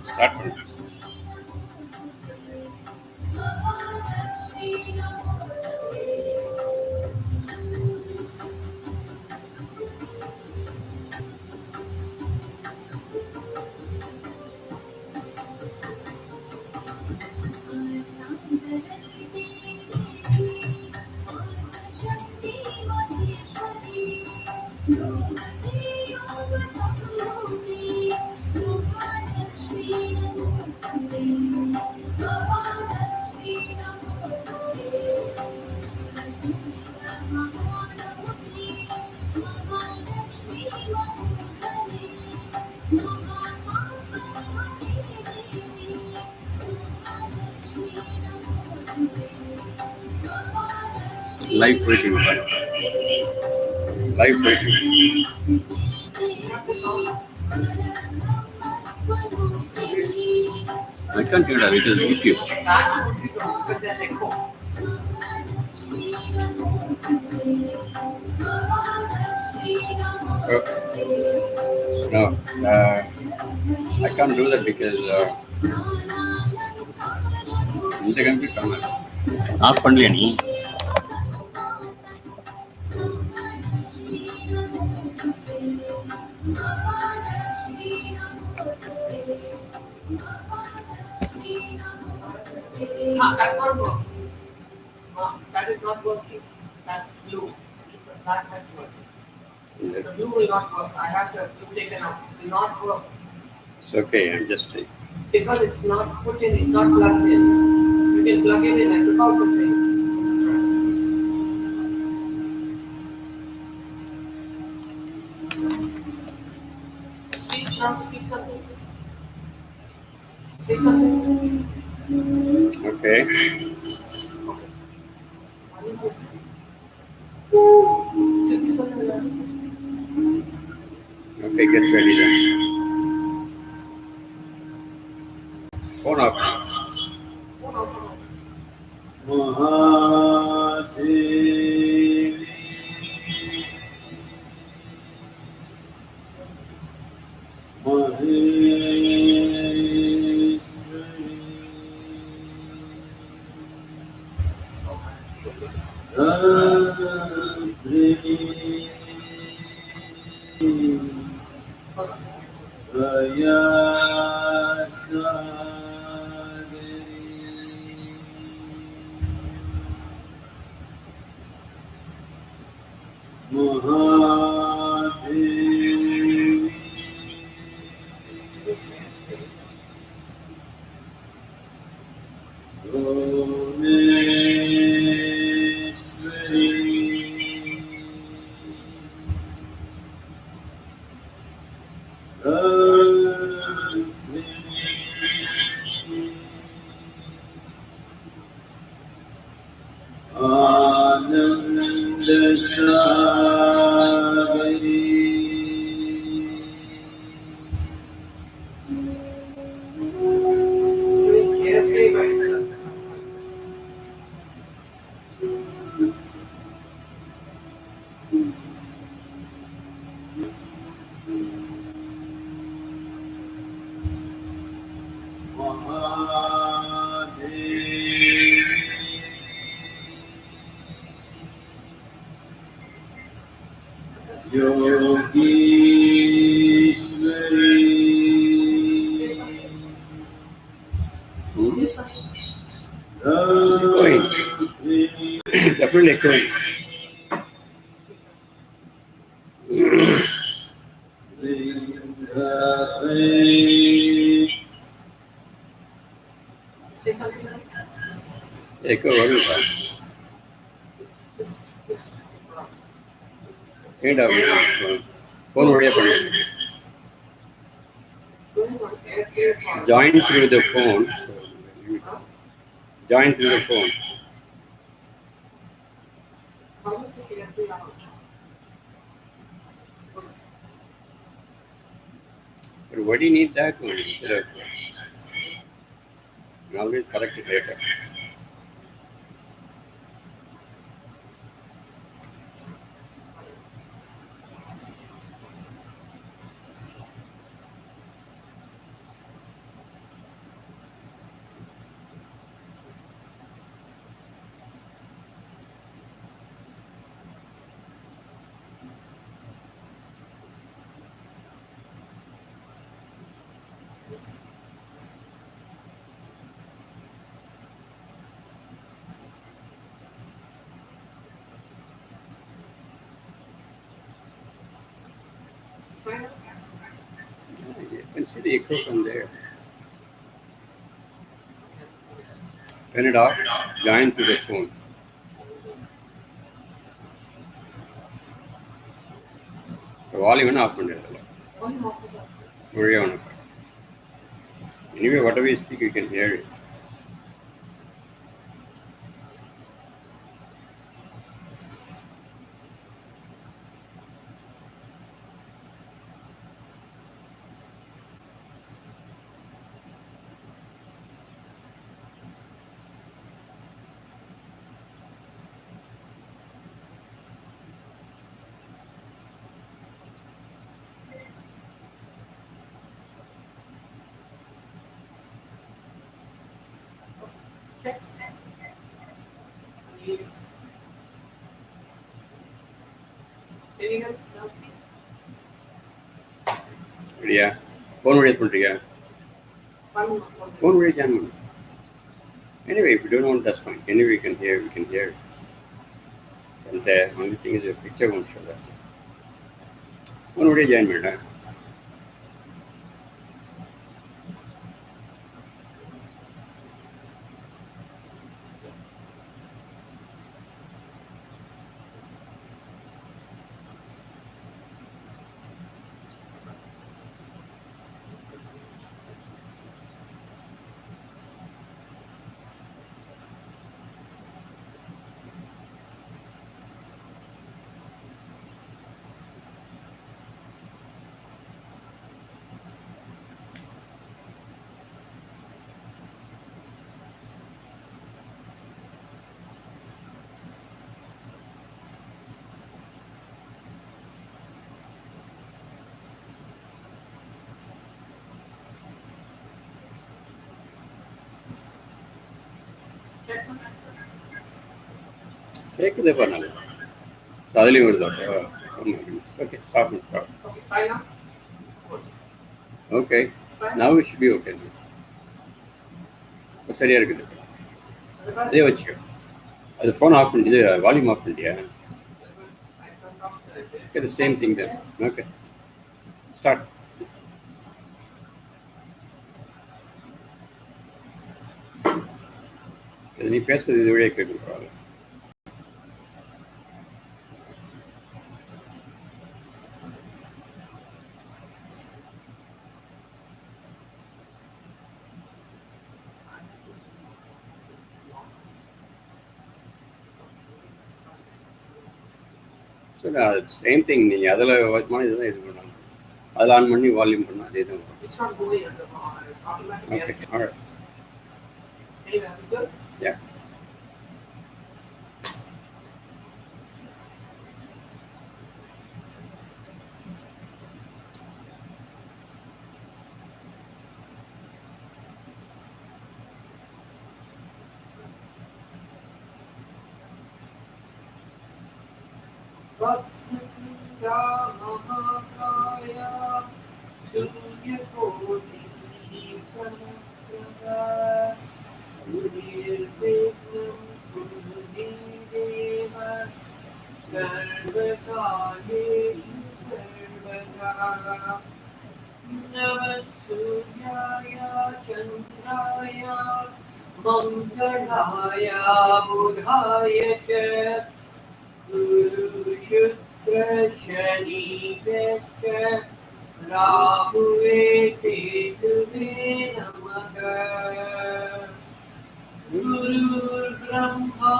Start from live waiting. Live waiting. I can't hear that. It is YouTube. No, I can't do that because இந்த computer of பண்ணலையா நீ? That won't work. That is not working. That's blue. That has working. The blue will not work. I have to take it out. It will not work. It's okay. I'm just because it's not put in. It's not plugged in. You can plug it in and look out the thing. Speak now. Speak something. Say something. Okay. Okay, get ready then. Phone off. Definitely echoing. Echo வருதா? ஏண்டா phone வழியா பண்ணு. Join through the phone. Join through the phone. But why do you need that one instead of? You always correct it later. You can see the echo from there. Turn it off, join to the phone. Volume off பண்ணிடல ஒரே ஒன்று. Anyway, whatever you speak, you can hear it. ரெடியா? Phone வழியாக பண்ணுறியா? Phone வழியாக join பண்ணு. Anyway, if you don't want, that's fine. Anyway, we can hear it. And the only thing is your picture won't show, that's it. Phone வழியாக join பண்ணிட்டேன். கேட்குதே பண்ணால அதுலேயும் வருதா? Okay, stop. Okay, now it should be okay. சரியாக இருக்குது. அதே வச்சுக்கோ. அது phone off பண்ணி இது வால்யூம் ஆஃப் பண்ணிட்டியா? Okay, the same thing then. Okay, start. நீ பேசுறது இது வழியாக கேட்கும் பரவாயில்ல. So same thing. நீங்கள் அதில் வாட்ச்மான இதுதான் இது பண்ணலாம். அதில் ஆன் பண்ணி வால்யூம் பண்ணால் அதே தான். Okay, alright. Yeah. Mangalaya Budhaya Cha Guru Shukra Shani Vesha Rahue Ketuve Namaha Guru Brahma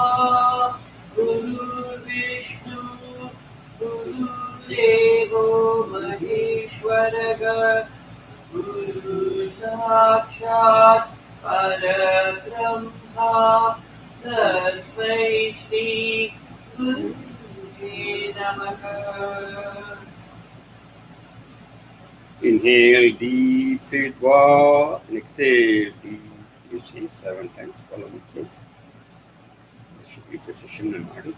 Guru Vishnu Guru Devo Maheshwaraga Guru Sakshat Parabrahma Tasmai Shri Gurave Namaha. Inhale deep, take walk, and exhale deep. You see 7 times. Follow me through. This should be precision and body.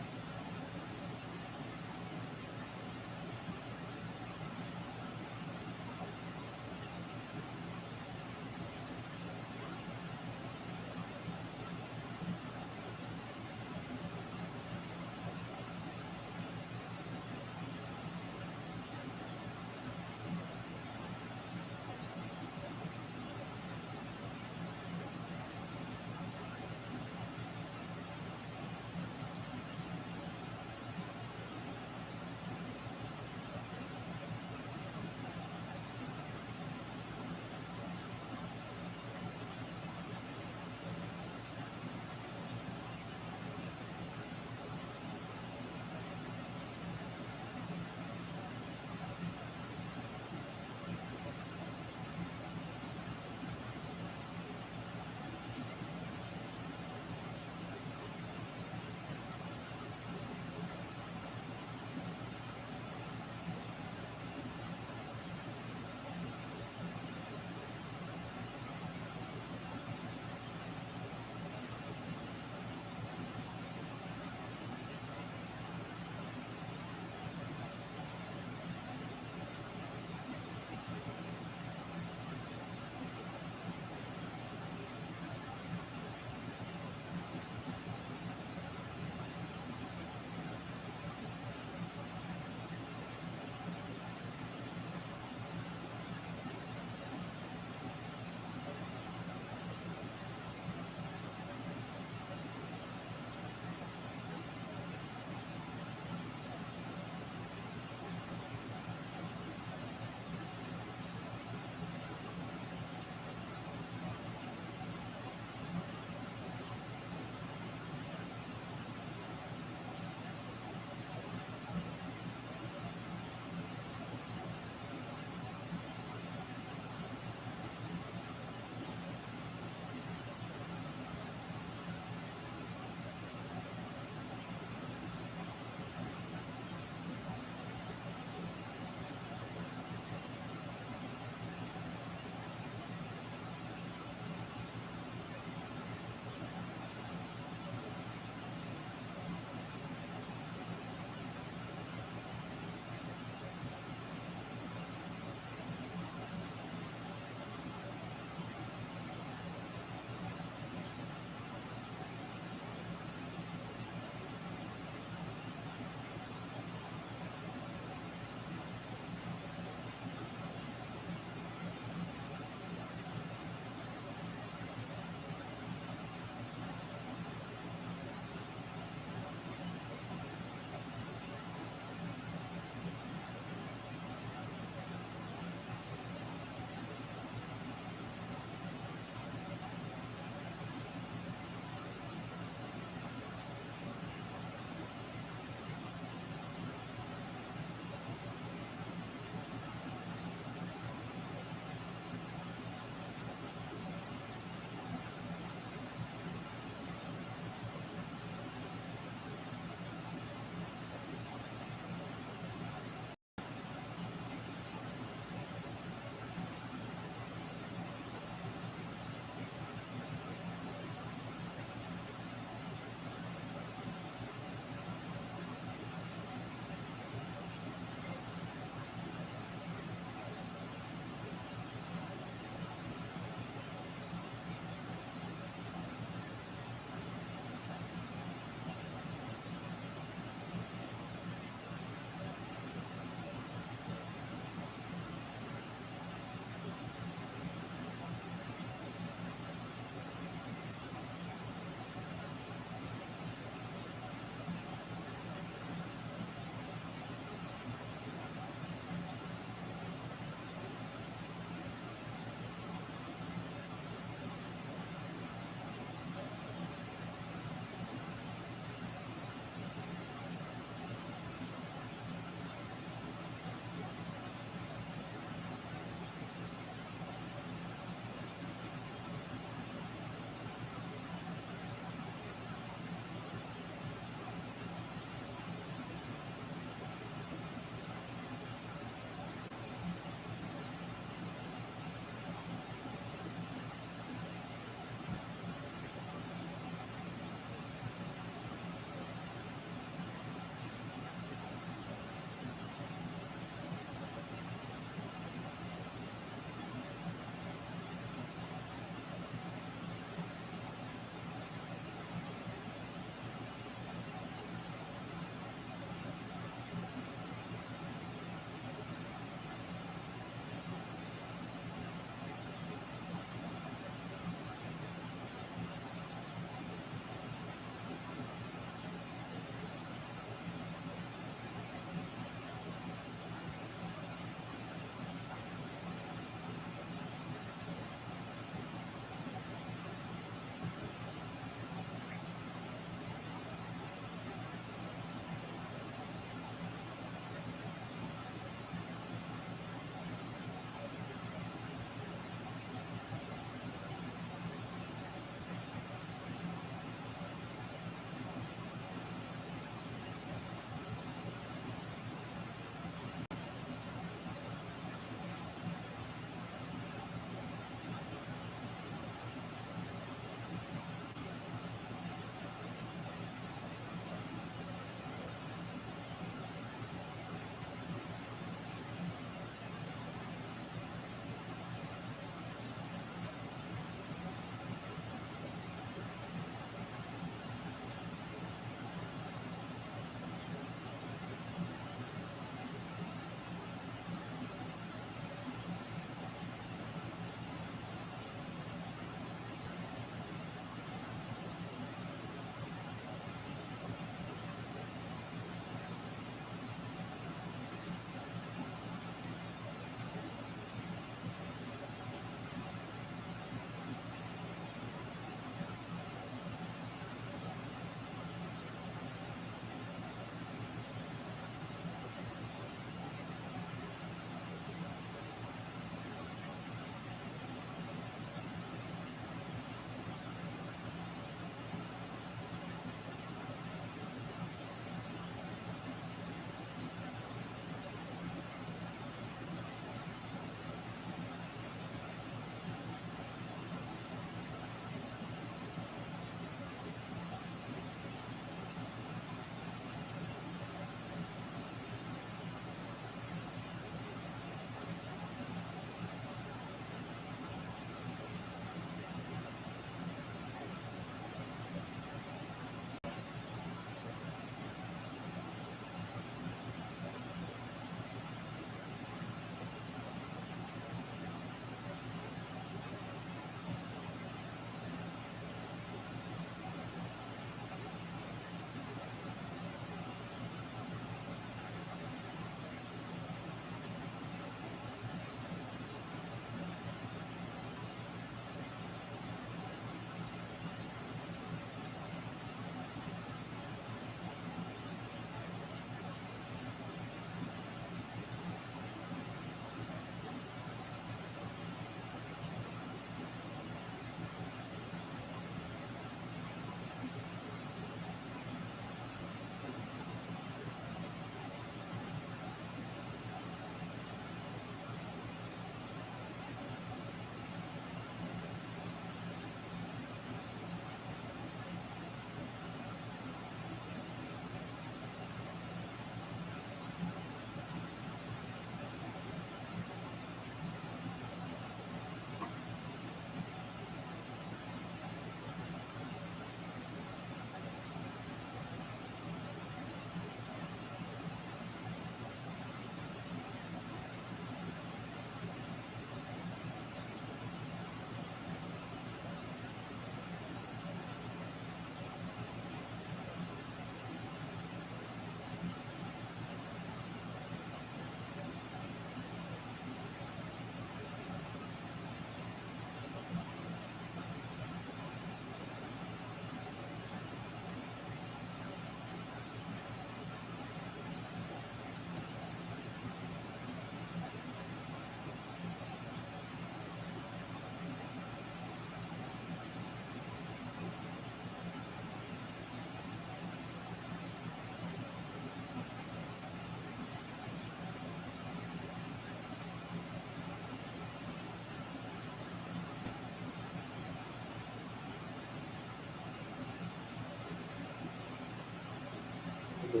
The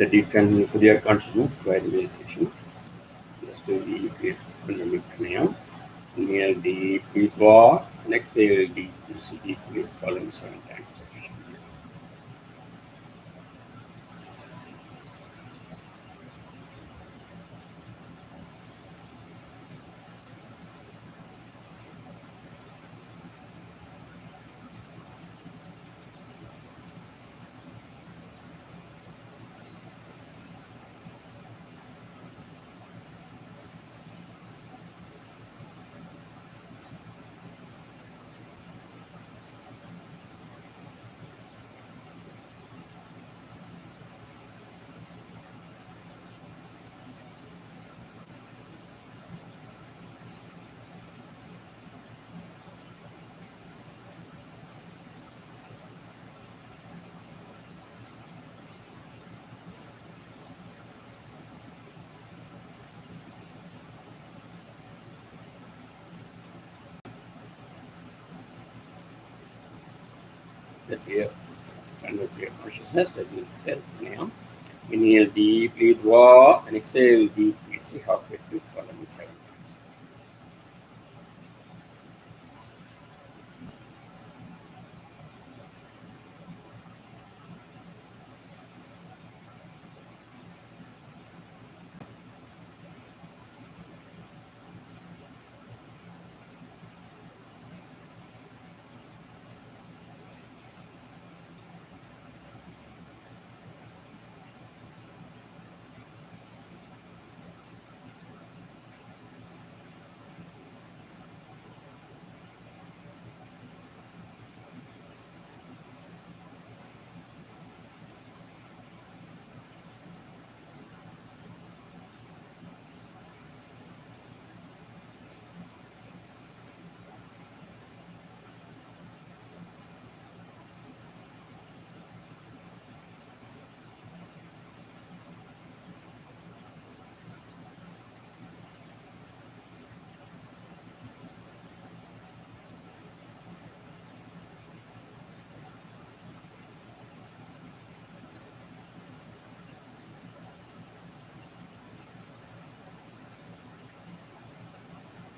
deep and clear consciousness by the meditation. Let's do the Kriya Gnanalayam Pranayam. Inhale deeply, draw, and exhale deeply, following 7 times. The clear, consciousness that is the Pranayam. Inhale deeply, draw, and exhale deeply. See how quickly, following 7 times.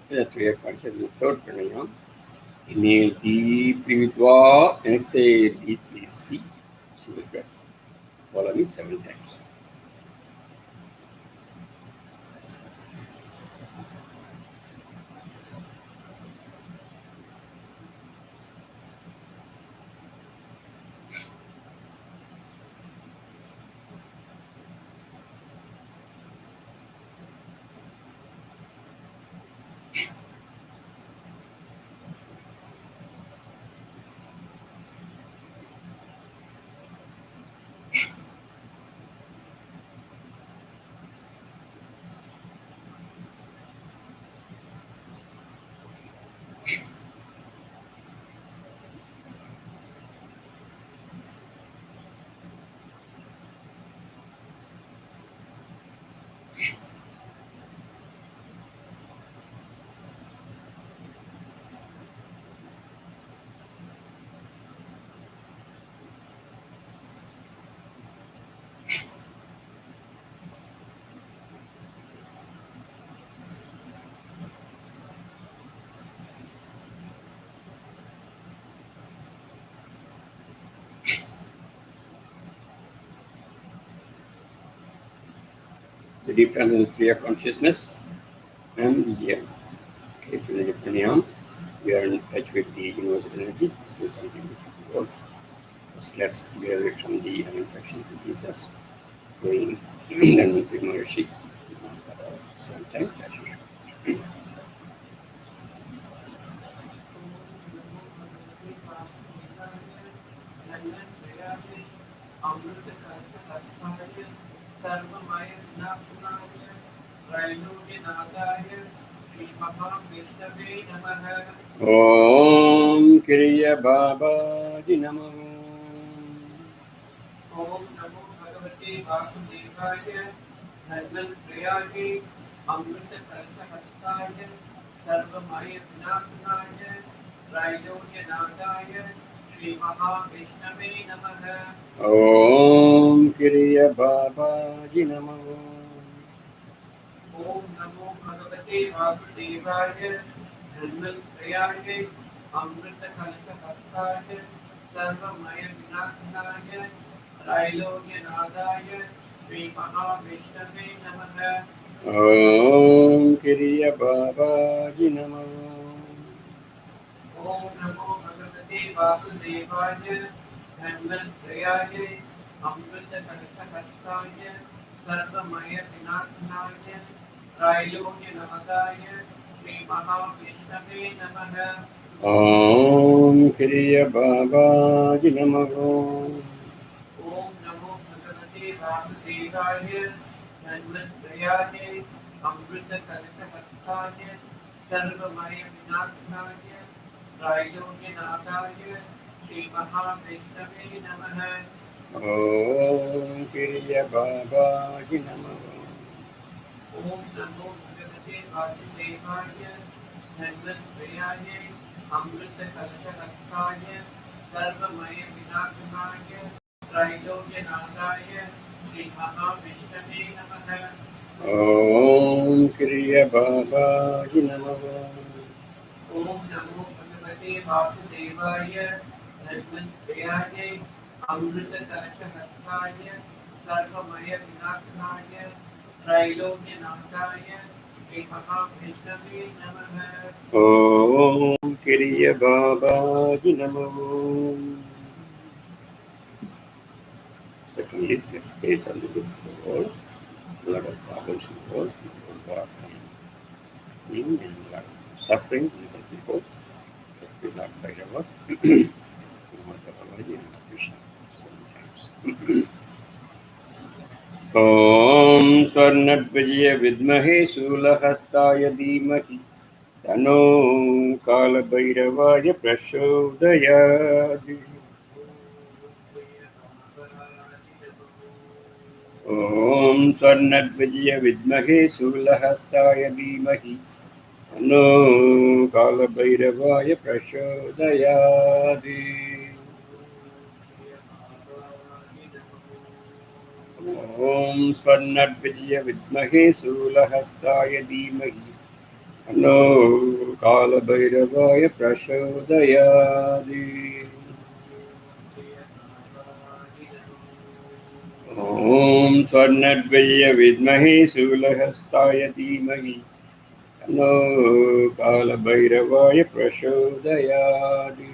The clear consciousness, third Pranayam. Inhale deeply, draw, and exhale deeply. See the breath. Follow me 7 times. The deep and clear consciousness. And yeah, okay, Pranayam. We are in touch with the universal energy. It is something which we work. Let's clear it from the infectious diseases. Going and with Maharishi. Same time, as usual. Om Kriya Babaji Namo. Om Namo Bhagavate Vasudevaya Dharmantrayage Amrita Kalsa Hastaya Sarvamaya Vinashanaya Raidogya Nadaya Shri Mahavishnave Namaha. Om Kriya Babaji Namo. Om Namo Bhagavate Vasudevaya Dharmantrayage Amrita Kalsa Hastaya Sarvamaya Vinashanaya Raidogya Nadaya Shri Mahavishnave Namaha. Om Kriya Babaji Namo. Om Namo Bhagavate Vasudevaya Dhanvantrayaya Amrita Kalsa Hastaya Sarvamaya Vinashanaya Railogya Namadaya Shri Mahavishnave Namaha. Om Kriya Babaji Namo. Om Namo Bhagavate Vasudevaya Dhanvantrayaya Amrita Kalsa Hastaya Sarvamaya Vinashanaya Railogya Namadaya Shri Mahavishnave Namaha. Om Kriya Babaji Namo. Om Namo Bhagavate Vasudevaya Dhanvantrayaya Amrita Kalsa Hastaya Sarvamaya Vinashanaya Railogya Nadaya Shri Mahavishnave Namaha. Om Kriya Babaji Namo. Om Namo Bhagavate Vasudevaya Dhanvantrayaya Amrita Kalsa Hastaya Sarvamaya Vinashanaya Railogya Nadaya Shri Mahavishnave Namaha. Om Kriya Babaji Namo. Secondly, the face of the good world, a lot of problems in the world, a lot of pain and a lot of suffering in some people. But we not fight about Bhagavaji and Krishna sometimes. Om Swarnadvajaya Vidmahe Sulahastaya Dhimahi Tano Kalabhairavaya Prachodayadi. Om Swarnadvajaya Vidmahe Sulahastaya Dhimahi Tano Kalabhairavaya Prachodayadi. Om Swarnadvajaya Vidmahe Sulahastaya Dhimahi Tano Kalabhairavaya Prachodayadi. Om Swarnadvajaya Vidmahe Sulahastaya Dhimahi Tano Kalabhairavaya Prachodayadi.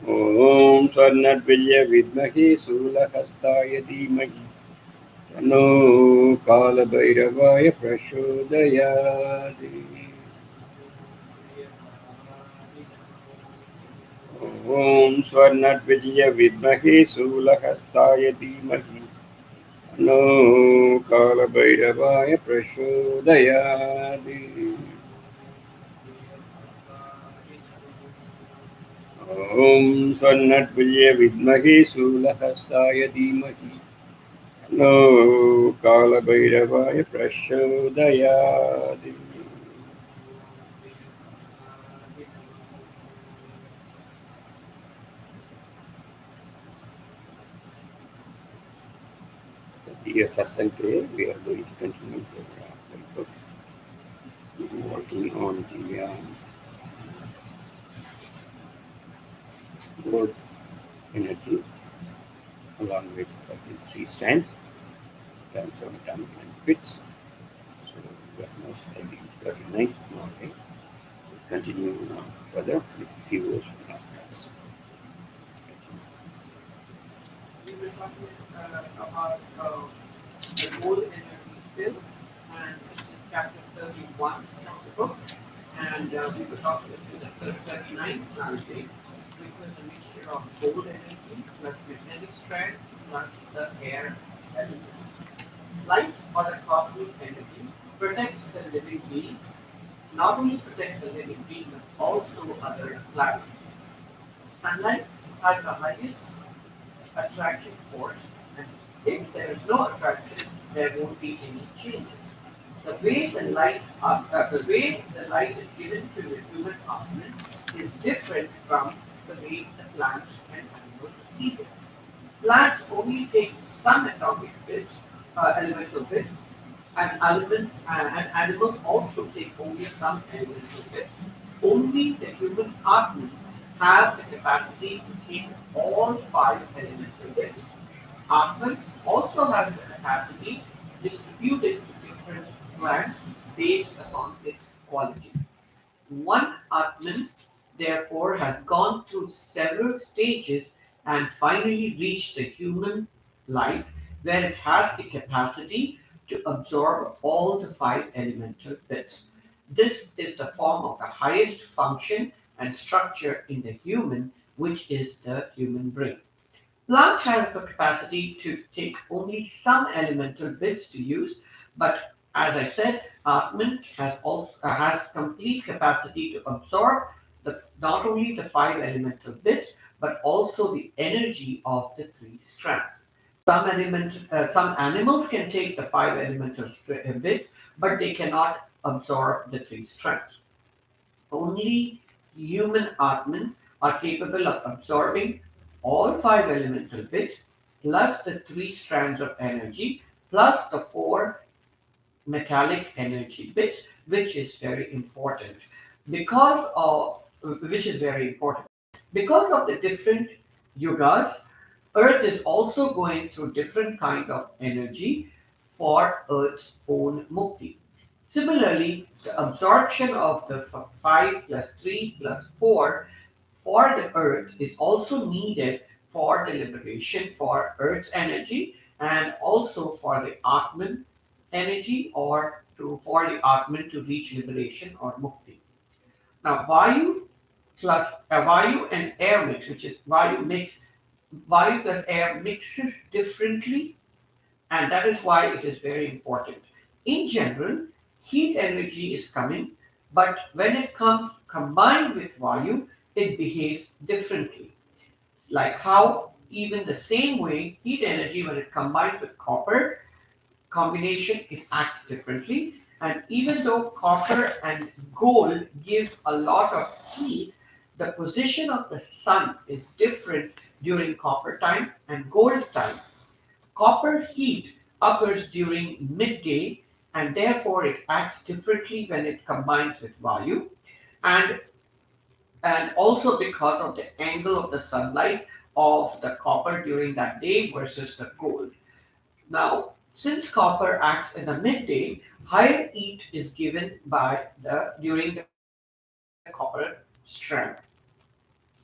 Om Swarnadvajaya Vidmahe Sulahastaya Dhimahi Tano Kalabhairavaya Prachodayadi. Om Swarnadvajaya Vidmahe Sulahastaya Dhimahi Tano Kalabhairavaya Prachodayadi. Om Swarnadvajaya Vidmahe Sulahastaya Dhimahi Tano Kalabhairavaya Prachodayadi. The Sathsang today, we are going to continue working on the word energy along with these three strands, times of atomic bits. So we are most likely 39 now. Okay? We'll continue further with a few words from last class. We were talking about the whole energy still, and this is chapter 31 of the book. And we were talking about the third ninth Narate, which was a mixture of gold energy plus magnetic strand plus the air element. Light or the cosmic energy protects the living being, not only protects the living being but also other planets. Sunlight has the highest attraction force, and if there is no attraction, there won't be any changes. The way the light is given to the human offspring is different from the way the plants and animals receive it. Plants only take some atomic bits, elemental bits, and animals also take only some elemental bits. Only the human Atman have the capacity to take all five elemental bits. Atman also has the capacity distributed to different plants based upon its quality. One Atman, therefore, has gone through several stages and finally reached the human life where it has the capacity to absorb all the five elemental bits. This is the form of the highest function and structure in the human, which is the human brain. Plant has the capacity to take only some elemental bits to use, but as I said, Atman has complete capacity to absorb not only the five elemental bits, but also the energy of the three strands. Some animals can take the five elemental bits, but they cannot absorb the three strands. Only human Atmans are capable of absorbing all five elemental bits, plus the three strands of energy, plus the four metallic energy bits, which is very important. Because of which is very important. Because of the different yugas, Earth is also going through different kind of energy for Earth's own mukti. Similarly, the absorption of the 5 plus 3 plus 4 for the Earth is also needed for the liberation for Earth's energy and also for the Atman energy for the Atman to reach liberation or mukti. Now, Vayu and air mix, which is Vayu plus air mixes differently, and that is why it is very important. In general, heat energy is coming, but when it comes combined with Vayu, it behaves differently. Like how even the same way heat energy when it combines with copper combination, it acts differently. And even though copper and gold give a lot of heat, the position of the sun is different during copper time and gold time. Copper heat occurs during midday and therefore it acts differently when it combines with Vayu, and also because of the angle of the sunlight of the copper during that day versus the gold. Now, since copper acts in the midday, higher heat is given by the during the copper strand,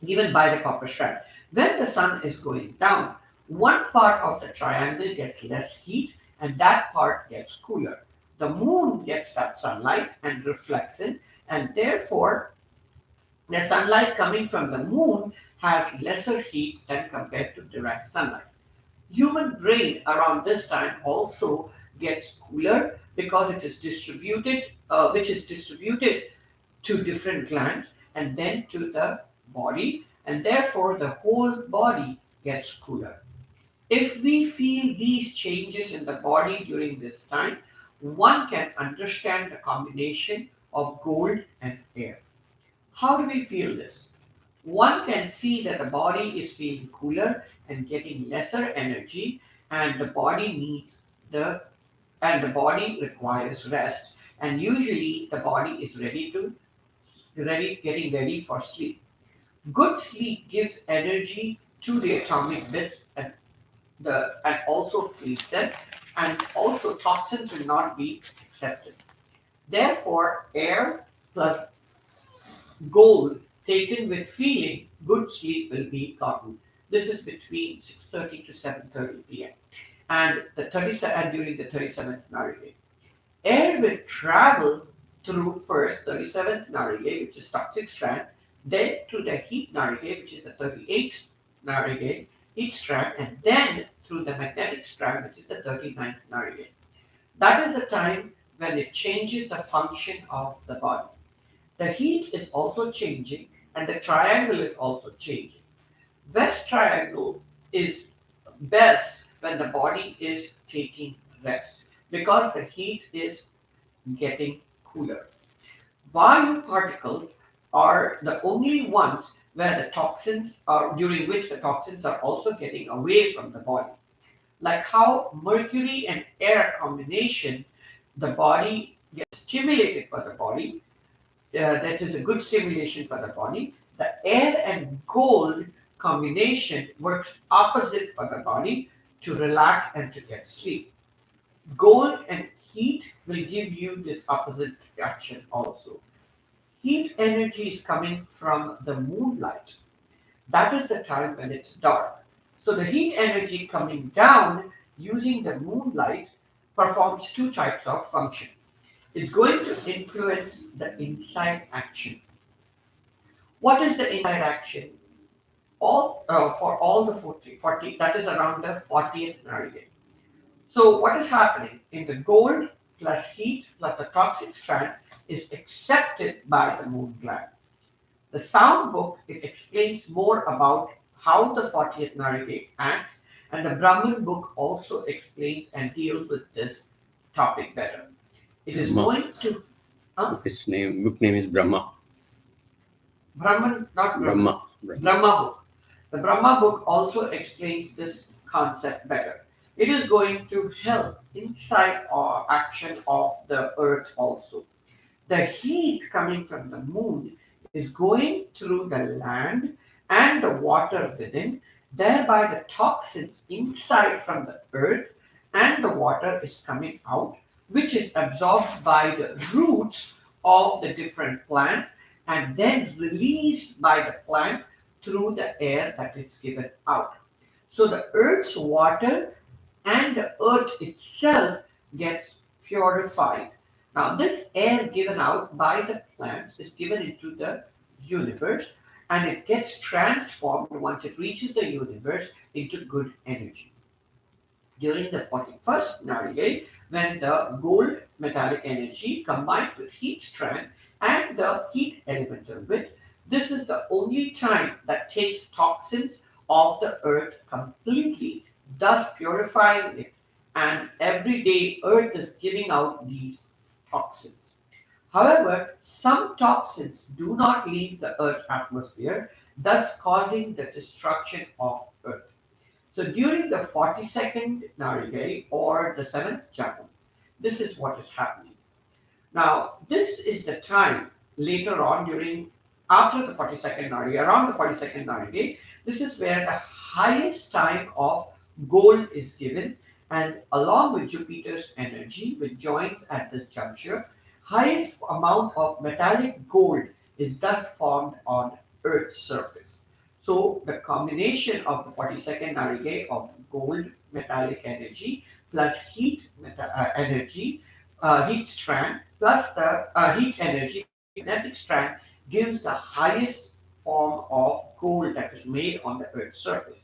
given by the copper strand. When the sun is going down, one part of the triangle gets less heat and that part gets cooler. The moon gets that sunlight and reflects it, and therefore the sunlight coming from the moon has lesser heat than compared to direct sunlight. Human brain around this time also gets cooler because it is distributed to different glands and then to the body, and therefore the whole body gets cooler. If we feel these changes in the body during this time, one can understand the combination of gold and air. How do we feel this? One can see that the body is feeling cooler and getting lesser energy, and the the body requires rest, and usually the body is getting ready for sleep. Good sleep gives energy to the atomic bits and also frees them, and also toxins will not be accepted. Therefore, air plus gold taken with feeling, good sleep will be gotten. This is between 6:30 to 7:30 p.m. and during the 37th Narige. Air will travel through first 37th Narige, which is toxic strand, then through the heat narrowgate, which is the 38th narrowgate, heat strand, and then through the magnetic strand, which is the 39th narrowgate. That is the time when it changes the function of the body. The heat is also changing and the triangle is also changing. West triangle is best when the body is taking rest because the heat is getting cooler. Vayu particles are the only ones where the toxins are during which the toxins are also getting away from the body. Like how mercury and air combination, the body gets stimulated for the body. That is a good stimulation for the body. The air and gold combination works opposite for the body to relax and to get sleep. Gold and heat will give you this opposite action also. Heat energy is coming from the moonlight. That is the time when it's dark. So the heat energy coming down using the moonlight performs two types of function. It's going to influence the inside action. What is the inside action? All for all the 40, that is around the 40th narrowgate. So what is happening in the gold plus heat plus the toxic strand is accepted by the moon gland. The sound book it explains more about how the 40th narrowgate acts, and the Brahman book also explains and deals with this topic better. It is Brahma. going to Book name is Brahma. Brahman, not Brahma. Brahma book. The Brahma book also explains this concept better. It is going to help inside or action of the earth also. The heat coming from the moon is going through the land and the water within, thereby the toxins inside from the earth and the water is coming out, which is absorbed by the roots of the different plant and then released by the plant through the air that is given out. So the earth's water and the earth itself gets purified. Now, this air given out by the plants is given into the universe and it gets transformed once it reaches the universe into good energy. During the 41st narrowgate, when the gold metallic energy combined with heat strand and the heat elemental bit, this is the only time that takes toxins of the earth completely, thus purifying it. And every day, earth is giving out these toxins. However, some toxins do not leave the earth's atmosphere, thus causing the destruction of earth. So during the 42nd Narigay or the 7th Jhana, this is what is happening. Now, this is the time later on after the 42nd Narigay, around the 42nd Narigay, this is where the highest time of gold is given, and along with Jupiter's energy, which joins at this juncture, highest amount of metallic gold is thus formed on Earth's surface. So the combination of the 42nd Narigay of gold metallic energy plus energy, heat strand plus the heat energy magnetic strand gives the highest form of gold that is made on the Earth's surface.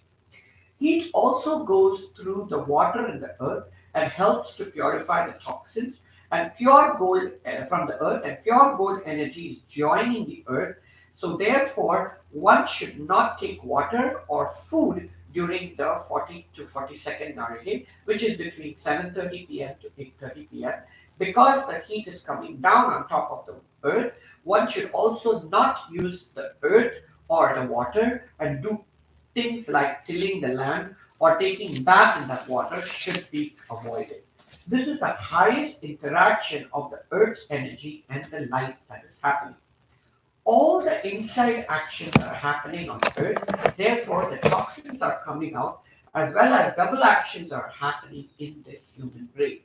Heat also goes through the water in the earth and helps to purify the toxins and pure gold from the earth and pure gold energy is joining the earth. So therefore, one should not take water or food during the 40 to 42nd Narigay, which is between 7:30 p.m. to 8:30 p.m. Because the heat is coming down on top of the earth, one should also not use the earth or the water and do things like tilling the land or taking bath in that water should be avoided. This is the highest interaction of the earth's energy and the light that is happening. All the inside actions are happening on earth, therefore the toxins are coming out as well as double actions are happening in the human brain.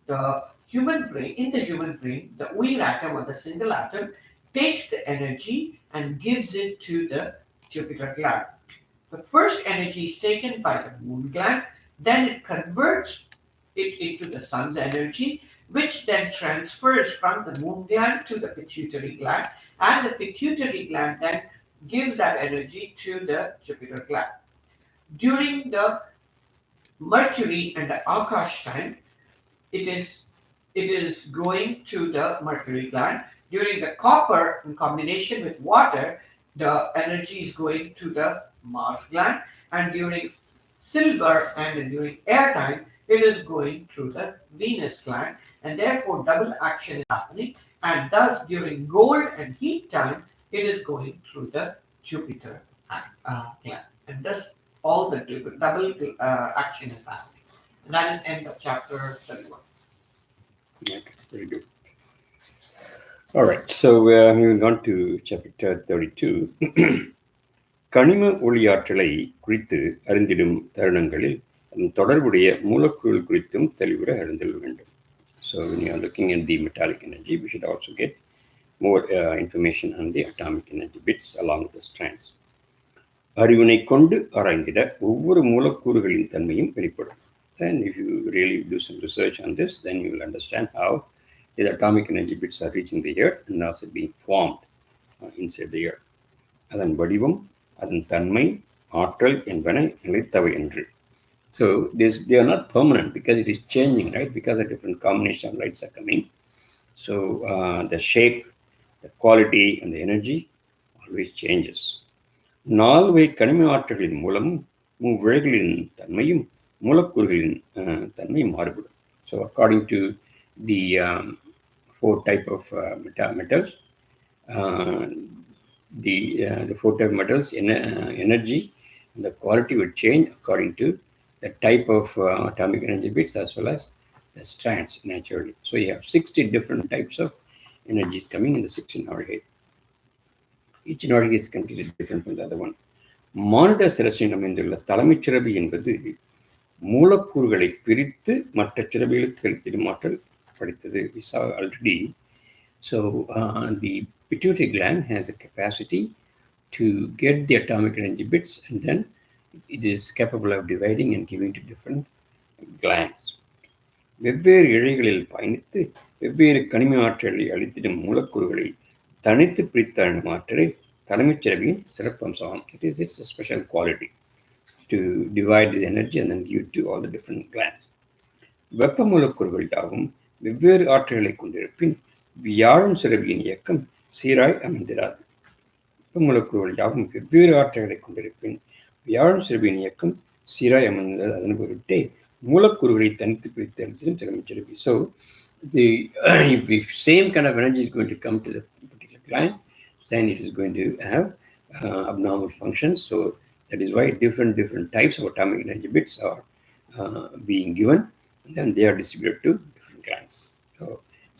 In the human brain, the wheel atom or the single atom takes the energy and gives it to the Jupiter gland. The first energy is taken by the moon gland, then it converts it into the sun's energy, which then transfers from the moon gland to the pituitary gland, and the pituitary gland then gives that energy to the Jupiter gland. During the Mercury and the Akash time, it is it is going to the Mercury gland. During the copper in combination with water, the energy is going to the Mars gland, and during silver and during air time, it is going through the Venus gland, and therefore double action is happening. And thus, during gold and heat time, it is going through the Jupiter gland, and thus all the double action is happening. And that is end of chapter 31. Okay, very good. All right, so moving on to chapter 32. கனிம ஒளியாற்றலை குறித்து அறிந்திடும் தருணங்களில் தொடர்புடைய மூலக்கூறுகள் குறித்தும் தெளிவுற அறிந்திட வேண்டும். So when you are looking at the metallic energy, we should also get more information on the atomic energy bits along with the strands. அறிவினை கொண்டு ஆராய்ந்திட ஒவ்வொரு மூலக்கூறுகளின் தன்மையும் வெளிப்படும். And if you really do some research on this, then you will understand how the atomic energy bits are reaching the earth and also being formed inside the earth. அதன் வடிவம், அதன் தன்மை, ஆற்றல் என்பன நிலைத்தவை என்று. So they are not permanent because it is changing, right? Because a different combination of lights are coming. So the shape, the quality and the energy always changes. 4 கனிம ஆற்றல்களின் மூலமும் மூவிழைகளின் தன்மையும் மூலக்கூறுகளின் தன்மையும் மாறுபடும். So according to the 4 type of metals, the 4 type of metals, energy and the quality will change according to the type of atomic energy bits as well as the strands naturally. So you have 60 different types of energies coming in the 16 orgate. Each orgate is completely different from the other one. மானிட சிரசின் அமைந்துள்ள தலைமைச் சிறவி என்பது மூலக்கூறுகளை பிரித்து மற்ற சிறவிகளுக்கு அளித்திடும் ஆற்றல் படித்தது. We saw already. So the pituitary gland has a capacity to get the atomic energy bits, and then it is capable of dividing and giving to different glands. வெவ்வேறு இழைகளில் பயணித்து வெவ்வேறு கனிம ஆற்றலை அளித்திடும் மூலக்கூறுகளை தனித்து பிரித்தறியும் ஆற்றலை தலைமைச் சிறவியின் சிறப்பம்சம். It's a special quality to divide this energy and then give it to all the different glands. வெப்ப மூலக்கூறுகள் யாவும் வெவ்வேறு ஆற்றல்களை கொண்டிருப்பின் வியாழன் சிறவியின் இயக்கம் சீராய் அமைந்திராது. வெப்ப மூலக்கூறுகள் யாவும் வெவ்வேறு ஆற்றல்களை கொண்டிருப்பின் வியாழன் சிறவியின் இயக்கம் சீராய் அமைந்திராது. அதன் பொருட்டே மூலக்கூறுகளை தனித்து பிரித்து அளித்ததும் தலைமைச் சிறவி. So if same kind of energy is going to come to the particular gland, then it is going to have abnormal functions. So that is why different types of atomic energy bits are being given, and then they are distributed to different glands. So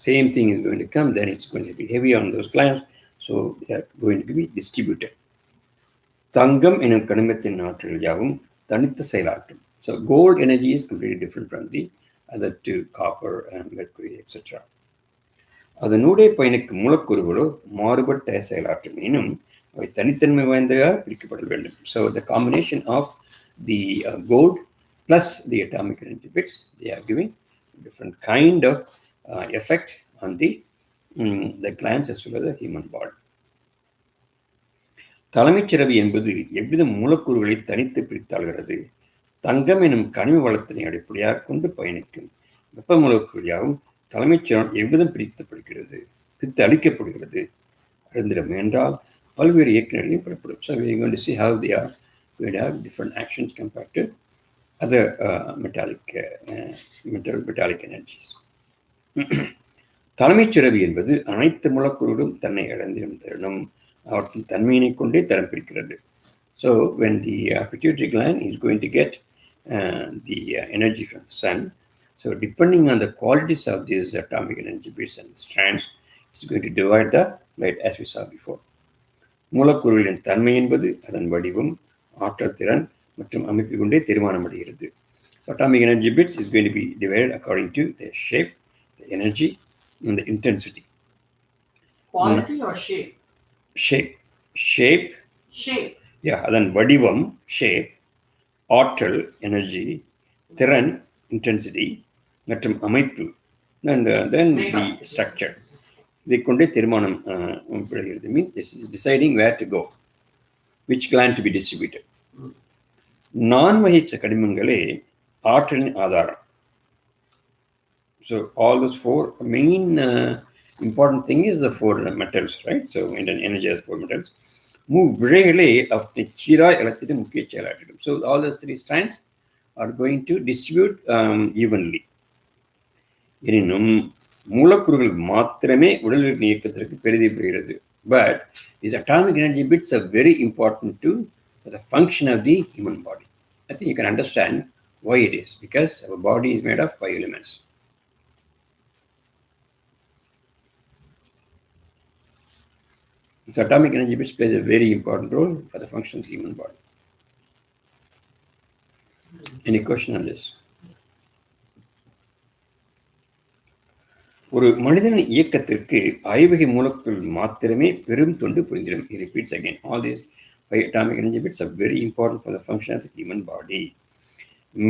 same thing is going to come, then it's going to be heavy on those glands, so they are going to be distributed. தங்கம் எனும் கனிமத்தின் ஆற்றல் யாவும் தனித்த செயலாற்றும். So gold energy is completely different from the other 2, copper and mercury, etc. அதனூடே பயணிக்கும் மூலக்கூறுகளோ மாறுபட்ட செயலாற்றும் எனும் அவை தனித்தன்மை வாய்ந்ததாக பிரிக்கப்பட வேண்டும். So the combination of the gold plus the atomic energy bits, they are giving different kind of effect on the glands as well as the human body. தலைமைச் சிறவி என்பது எவ்வித மூலக்கூறுகளை தனித்து பிரித்தாள்கிறது. தங்கம் எனும் கனிம வளத்தினை அடிப்படையாக கொண்டு பயணிக்கும் வெப்ப மூலக்கூறுகள் யாவும் தலைமைச் சிறவி எவ்விதம் பிரித்து அளிக்கப்படுகிறது அறிந்திடம் என்றால் பல்வேறு இயக்கங்களையும் பெறப்படும். So we are going to see how they are going to have different actions compared to other metallic energies. தலைமைச் சிறவி என்பது அனைத்து மூலக்கூறுகளும் தன்னை அடைந்திடும் தருணம் அவற்றின் தன்மையினை கொண்டே தரம் பிரிக்கிறது. So when the pituitary gland is going to get the energy from the sun, so depending on the qualities of these atomic energy bits and the strands, it's going to divide the light as we saw before. மூலக்கூறுகளின் தன்மை என்பது அதன் வடிவம், ஆற்றல் திறன் மற்றும் அமைப்பு கொண்டே தீர்மானமடைகிறது. So atomic energy bits is going to be divided according to their shape, the energy and the intensity. Quality or shape? Shape. Yeah, அதன் வடிவம், shape, ஆற்றல், energy, திறன், intensity மற்றும் அமைப்பு, And then the structure. They konde tirmanam means this is deciding where to go, which gland to be distributed. Non-vahicha kadimangale ஆற்றலின் ஆதாரம். So all those four main important thing is the four metals, right? So in energy has four metals. Move விழைகளே of the chira elected mukhya chelatum. So all those three strands are going to distribute evenly. எனினும் மூலக்கூறுகள் மாத்திரமே உடலின் இயக்கத்திற்கு பெரிதி பெறுகிறது. But these atomic energy bits are very important to the function of the human body. I think you can understand why it is, because our body is made of 5 elements. This atomic energy bits plays a very important role for the function of the human body. Any question on this? ஒரு மனிதனின் இயக்கத்திற்கு ஐவகை மூலக்கூறுகள் மாத்திரமே பெரும் தொண்டு புரிந்திடும். He repeats again. All these 5 atomic energy bits are very important for the function of the human body.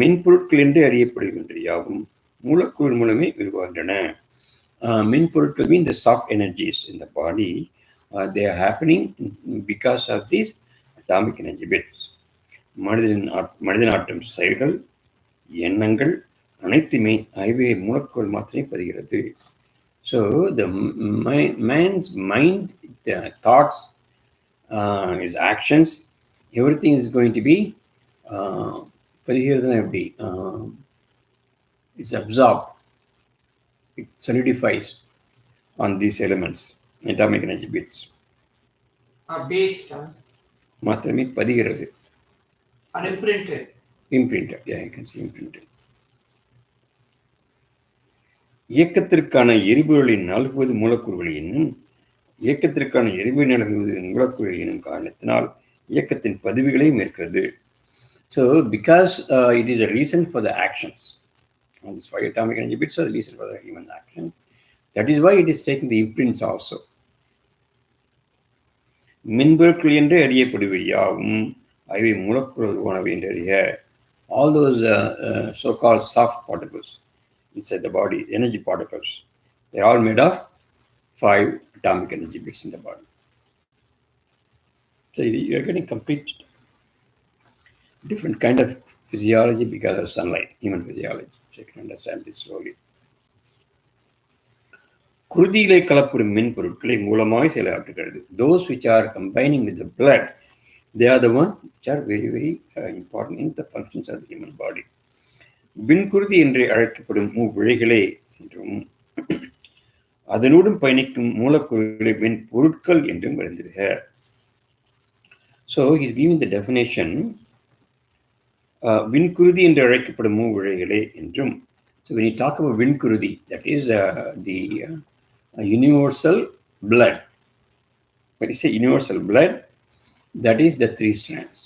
மின்பொருட்கள் என்று அறியப்படுகின்ற யாவும் மூலக்கூறு மூலமே உருவாகின்றன. மின்பொருட்கள் mean the soft energies in the body. They are happening because of these atomic energy bits. மனிதன் ஆற்றும் செயல்கள், எண்ணங்கள் அனைத்துமே ஐவகை மூலக்கூறுகள் மாத்திரமே பெறுகிறது. So the man's mind, the thoughts, his actions, everything is going to be it's absorbed, it solidifies on these elements, atomic energy bits. Based மாத்திரமே பதிகிறது. Or imprinted. Imprinted, yeah, you can see imprinted. இயக்கத்திற்கான எரிபொருளை நல்குவது மூலக்கூறுகள் என்னும் இயக்கத்திற்கான எரிபொருளை நல்குவது மூலக்கூறுகள் என்னும் காரணத்தினால் இயக்கத்தின் பதிவுகளையும் இருக்கிறது. So because it is a reason for the actions, and this 5 atomic energy bits are the reason for the human action, that is why it is taking the imprints also. மின்பொருட்கள் என்று அறியப்படுவை யாவும் ஐவை மூலக்கூறுகள் உருவானவை என்று அறிய. All those so-called soft particles inside the body, energy particles, they are all made of 5 atomic energy bits in the body. So you are getting complete different kind of physiology because of sunlight, human physiology. So you can understand this slowly. குருதியிலே கலப்படும் மின்பொருட்களை மூலமாய் செயலாற்றுகிறது. Those which are combining with the blood, they are the one which are very, very important in the functions of the human body. விண்குருதி என்று அழைக்கப்படும் விழைகளே என்றும் அதனோடும் பயணிக்கும் மூலக்கூறுகளை விண் பொருட்கள் என்றும் அறிந்திருக. So he is giving the definition. விண்குருதி என்று அழைக்கப்படும் விழைகளே என்றும். So when you talk about விண்குருதி, that is the universal blood. When you say universal blood, that is the 3 strands.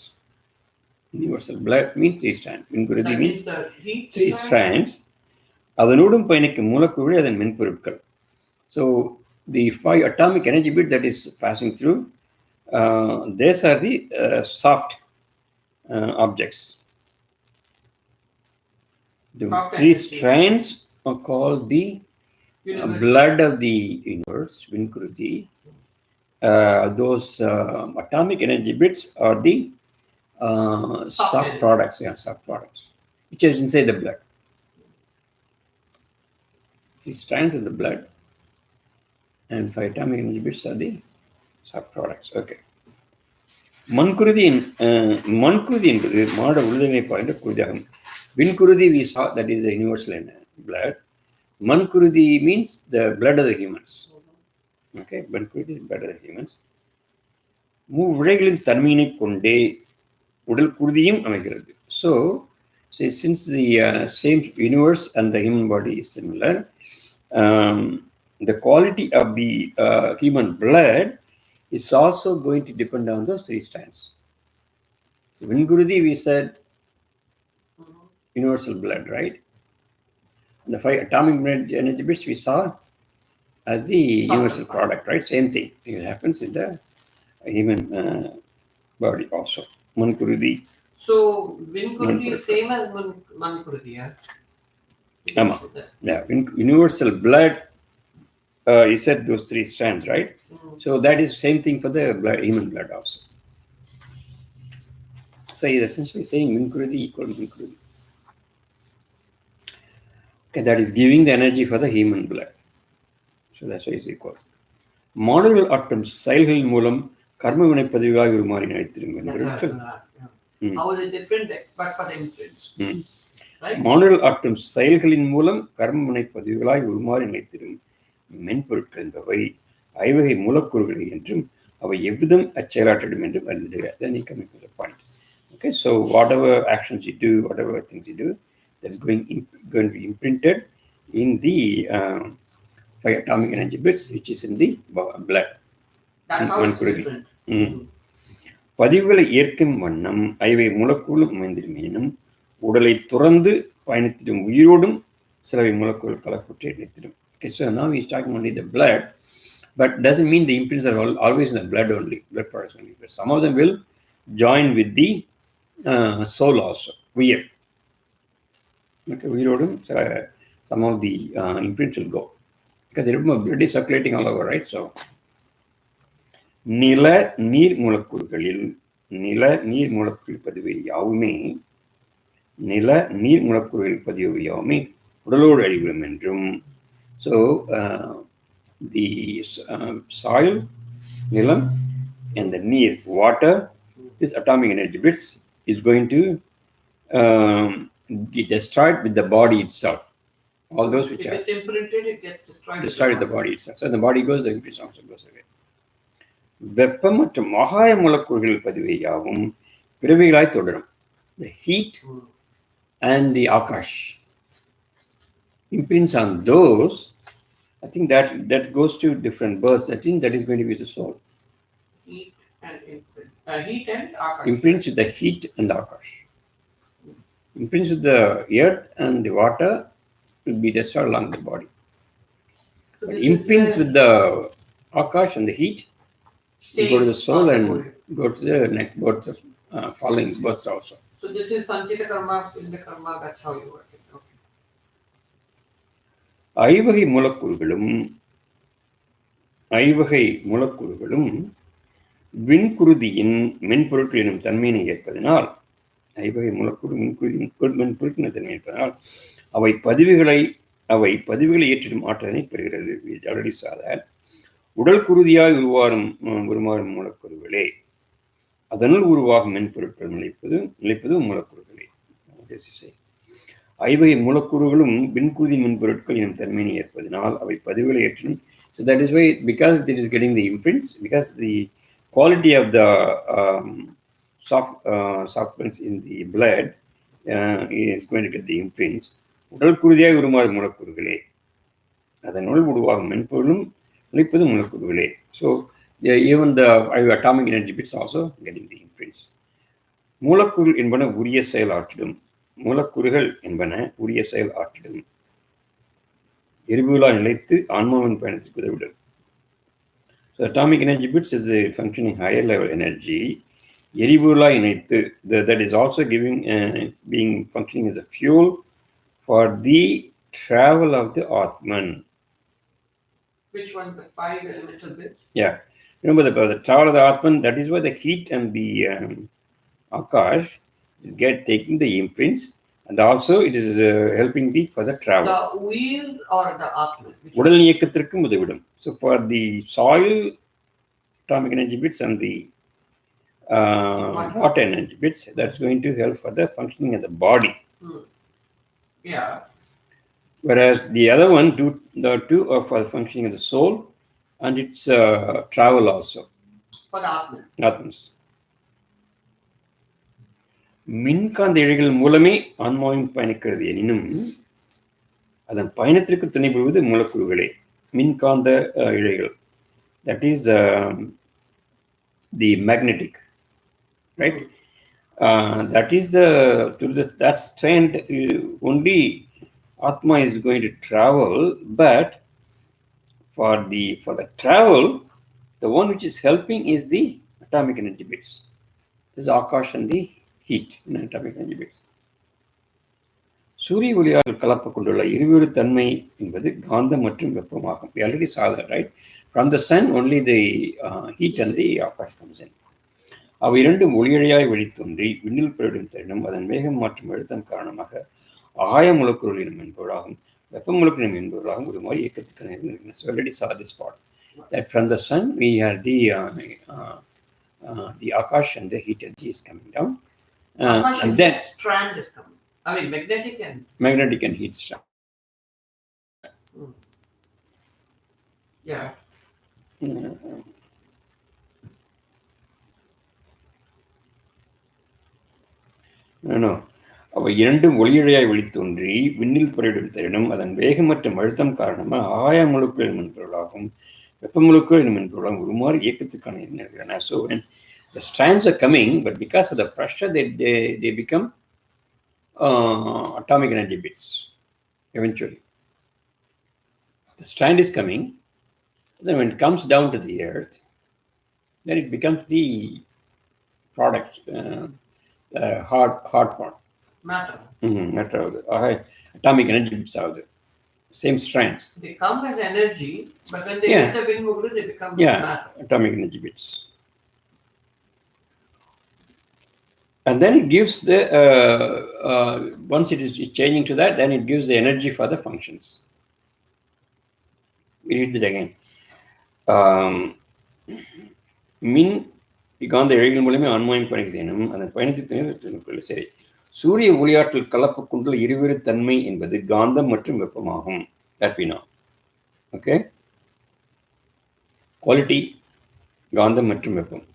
Universal blood means 3 strands. விண்குருதி means 3 strands. அதனோடும் பயணிக்கும் மூலக்கூறுகள் அதன் மின்பொருட்கள். So the 5 atomic energy bit that is passing through, these are the soft objects. The 3 strands are called the blood of the universe, Vinkuruti. Those atomic energy bits are the soft products, soft products, which is inside the blood. These strands of the blood and 5 atomic energy bits are the soft products. Okay. மண்குருதி என்பது மாட உள்ளிணைப்பு என்ற குருதியாகும். விண்குருதி we saw, that is the universal blood. Mankurudi means the blood of the humans. Okay, Mankurudi is blood of the humans. விழைகளின் தன்மையினை கொண்டே உடல் குருதியும் அமைகிறது. So since the same universe and the human body is similar, the quality of the human blood is also going to depend on those 3 strands. So Vingurudi we said universal blood, right? The 5 atomic energy bits we saw as the universal product, right? Same thing. It happens in the human body also. Mankurudi. So Vinkurudi is same as Mankurudi, yeah? Ama. Yeah, universal blood. You said those three strands, right? So that is same thing for the blood, human blood also. So he's essentially saying Minkurudi equal to Minkurudi. Okay, that is giving the energy for the human blood. So that's why it's equal. மாடுகள் ஆட்டம் செயல்களின் மூலம் கர்ம வினை பதிவுகளாக உருமாறி நினைத்திருக்கும். மாடுகள் ஆட்டும் செயல்களின் மூலம் கர்ம வினை பதிவுகளாய் உருமாறி நினைத்திரும் மென்பொருட்கள் என்பவை ஐவகை மூலக்கூறுகளை என்றும் அவை எவ்விதம் அச்செயலாற்றிடும் என்றும் அறிந்திடுக. Then he comes to the point. Okay, so whatever actions you do, whatever things you do, that's going to be imprinted in the 5 atomic energy bits, which is in the blood. That's how it's different. பதிவுகளை ஏற்கும் வண்ணம் ஐவை மூலக்கூறும் அமைந்திருமேனும் உடலை துறந்து பயணித்திடும் உயிரோடும் சிலவை மூலக்கூறுகள் கலப்புற்று நினைத்திடும். Okay, so now he's talking only the blood, but doesn't mean the imprints are always in the blood only, blood products only. But some of them will join with the soul also. Weird. Okay, உயிரோடும் some of the imprints will go. Because remember, blood is circulating all over, right? So, நில நீர் மூலக்கூறுகளில் பதிவு யாவுமே நில நீர் மூலக்கூறுகளில் பதிவு யாவுமே உடலோடு அழிவிடும் என்றும். So, the soil, நிலம், and the நீர், water, this atomic energy bits is going to get destroyed with the body itself. All those which are imprinted, it gets destroyed with the body itself. So the body goes, the imprint also goes away. வெப்பம் மற்றும் ஆகாய மூலக்கூறுகள் பதிவை யாவும் பிறவிகளாய் தொடரும். The heat and the akash imprints on those. I think that goes to different births. I think that is going to be the soul. Heat and akash. Imprints with the heat and the akash. Imprints with the earth and the water will be destroyed along the body. So but imprints with the akash and the heat go to the soul and go to the next births of following births also. So this is Sanchita karma, in the karma, that's how you work it. Okay. ஐவகை மூலக்கூறுகளும் விண்குருதியின் மென்பொருட்கள் எனும் தன்மையினை ஏற்பதனால் ஐவகை மூலக்கூறு மென்பொருட்கள் தன்மை ஏற்பதனால் அவை பதிவுகளை ஏற்றிடும் ஆற்றலினை பெறுகிறது. Already saw that. உடல் குருதியாய் உருமாறும் மூலக்கூறுகளே அதனுள் உருவாகும் மென்பொருட்கள் நிலைப்பது மூலக்கூறுகளே. ஐவகை மூலக்கூறுகளும் விண்குருதி மென்பொருட்கள் எனும் தன்மையினை ஏற்பதனால் அவை பதிவுகளை ஏற்றிடும். So that is why, because it is getting the imprints, because the quality of the soft prints in the blood is going to get the imprints. உடல் குருதியாய் உருமாறும் மூலக்கூறுகளே அதனுள் உருவாகும் மென்பொருளும் நிலைப்பது மூலக்கூறுகளே. So even the atomic energy bits also getting the imprints. மூலக்கூறுகள் என்பன உரிய செயல் ஆற்றிடும். எரிபொருளா நிலைத்து ஆன்மாவின் பயணத்திற்கு உதவிடும். So atomic energy bits is a functioning higher level energy. எரிபொருளா இணைத்து, that is also being functioning as a fuel for the travel of the Atman. Which one? The 5 elemental bits? Yeah. Remember the travel of the Atman, that is why the heat and the Akash taking the imprints, and also it is helping for the travel. The wheel or the Atman? உடல் இயக்கத்திற்கும் உதவிடும். So for the soil atomic energy bits and the water energy bits, that's going to help for the functioning of the body. Yeah. Whereas the other one, the two are for the functioning of the soul and its travel also. For the Atman. Atmans. மின்காந்த இழைகள் மூலமே ஆன்மாவின் பயணிக்கிறது எனினும் அதன் பயணத்திற்கு துணை புரிவது மூலக்கூறுகளே. மின்காந்த இழைகள், that is the magnetic, right? That is that strand only Atma is going to travel, but for the travel, the one which is helping is the atomic energy bits. This is Akash and the heat in atomic energy bits. சூரிய ஒளியால் கலப்பு கொண்டுள்ள இருவேறு தன்மை என்பது காந்தம் மற்றும் வெப்பமாகும். We already saw that, right? From the sun, only the heat and the akash comes in. அவை இரண்டும் ஒளியழையாய் வெளித்தோன்றி விண்ணில் பெயரிடும் தருணம் அதன் வேகம் மற்றும் அழுத்தம் காரணமாக ஆய முழுக்குருளின் என்பவராகும் வெப்ப முழுக்கினம் என்பவராகும் ஒரு மாதிரி இயக்கத்துக்கு நேர்ந்திருக்கிறது. So already saw this part. That from the sun we have the akash and the heat energy is coming down. And then strand is coming. I mean magnetic and heat strand. Yeah. No. அவை இரண்டும் ஒளியழையாய் வெளித்தோன்றி விண்ணில் புறையிடும் தருணம் அதன் வேகம் மற்றும் அழுத்தம் காரணமாக ஆய முழுக்கள் என்னும் பொருளாகும் வெப்ப முழுக்கள் என்னும் பொருளாகும் உருமாறு இயக்கத்துக்கான எண்ணெய்கிறன. So when the strands are coming, but because of the pressure they become atomic energy bits eventually. The strand is coming, then when it comes down to the earth, then it becomes the product, hard part. Matter. Matter. Atomic energy bits are the same strands. They come as energy, but when they hit the wind motor, they become matter. Atomic energy bits. And then it gives the, once it is changing to that, then it gives the energy for the functions. We read this again. மின் காந்த இழைகள் மூலமே ஆன்மாவின் பயணிக்கணும் அதன் பயணத்துக்கு சரி சூரிய ஒளியாற்றல் கலப்பு கொண்டுள்ள இருவேறு தன்மை என்பது காந்தம் மற்றும் வெப்பமாகும். That we know. Okay? Quality காந்தம் மற்றும் வெப்பம்,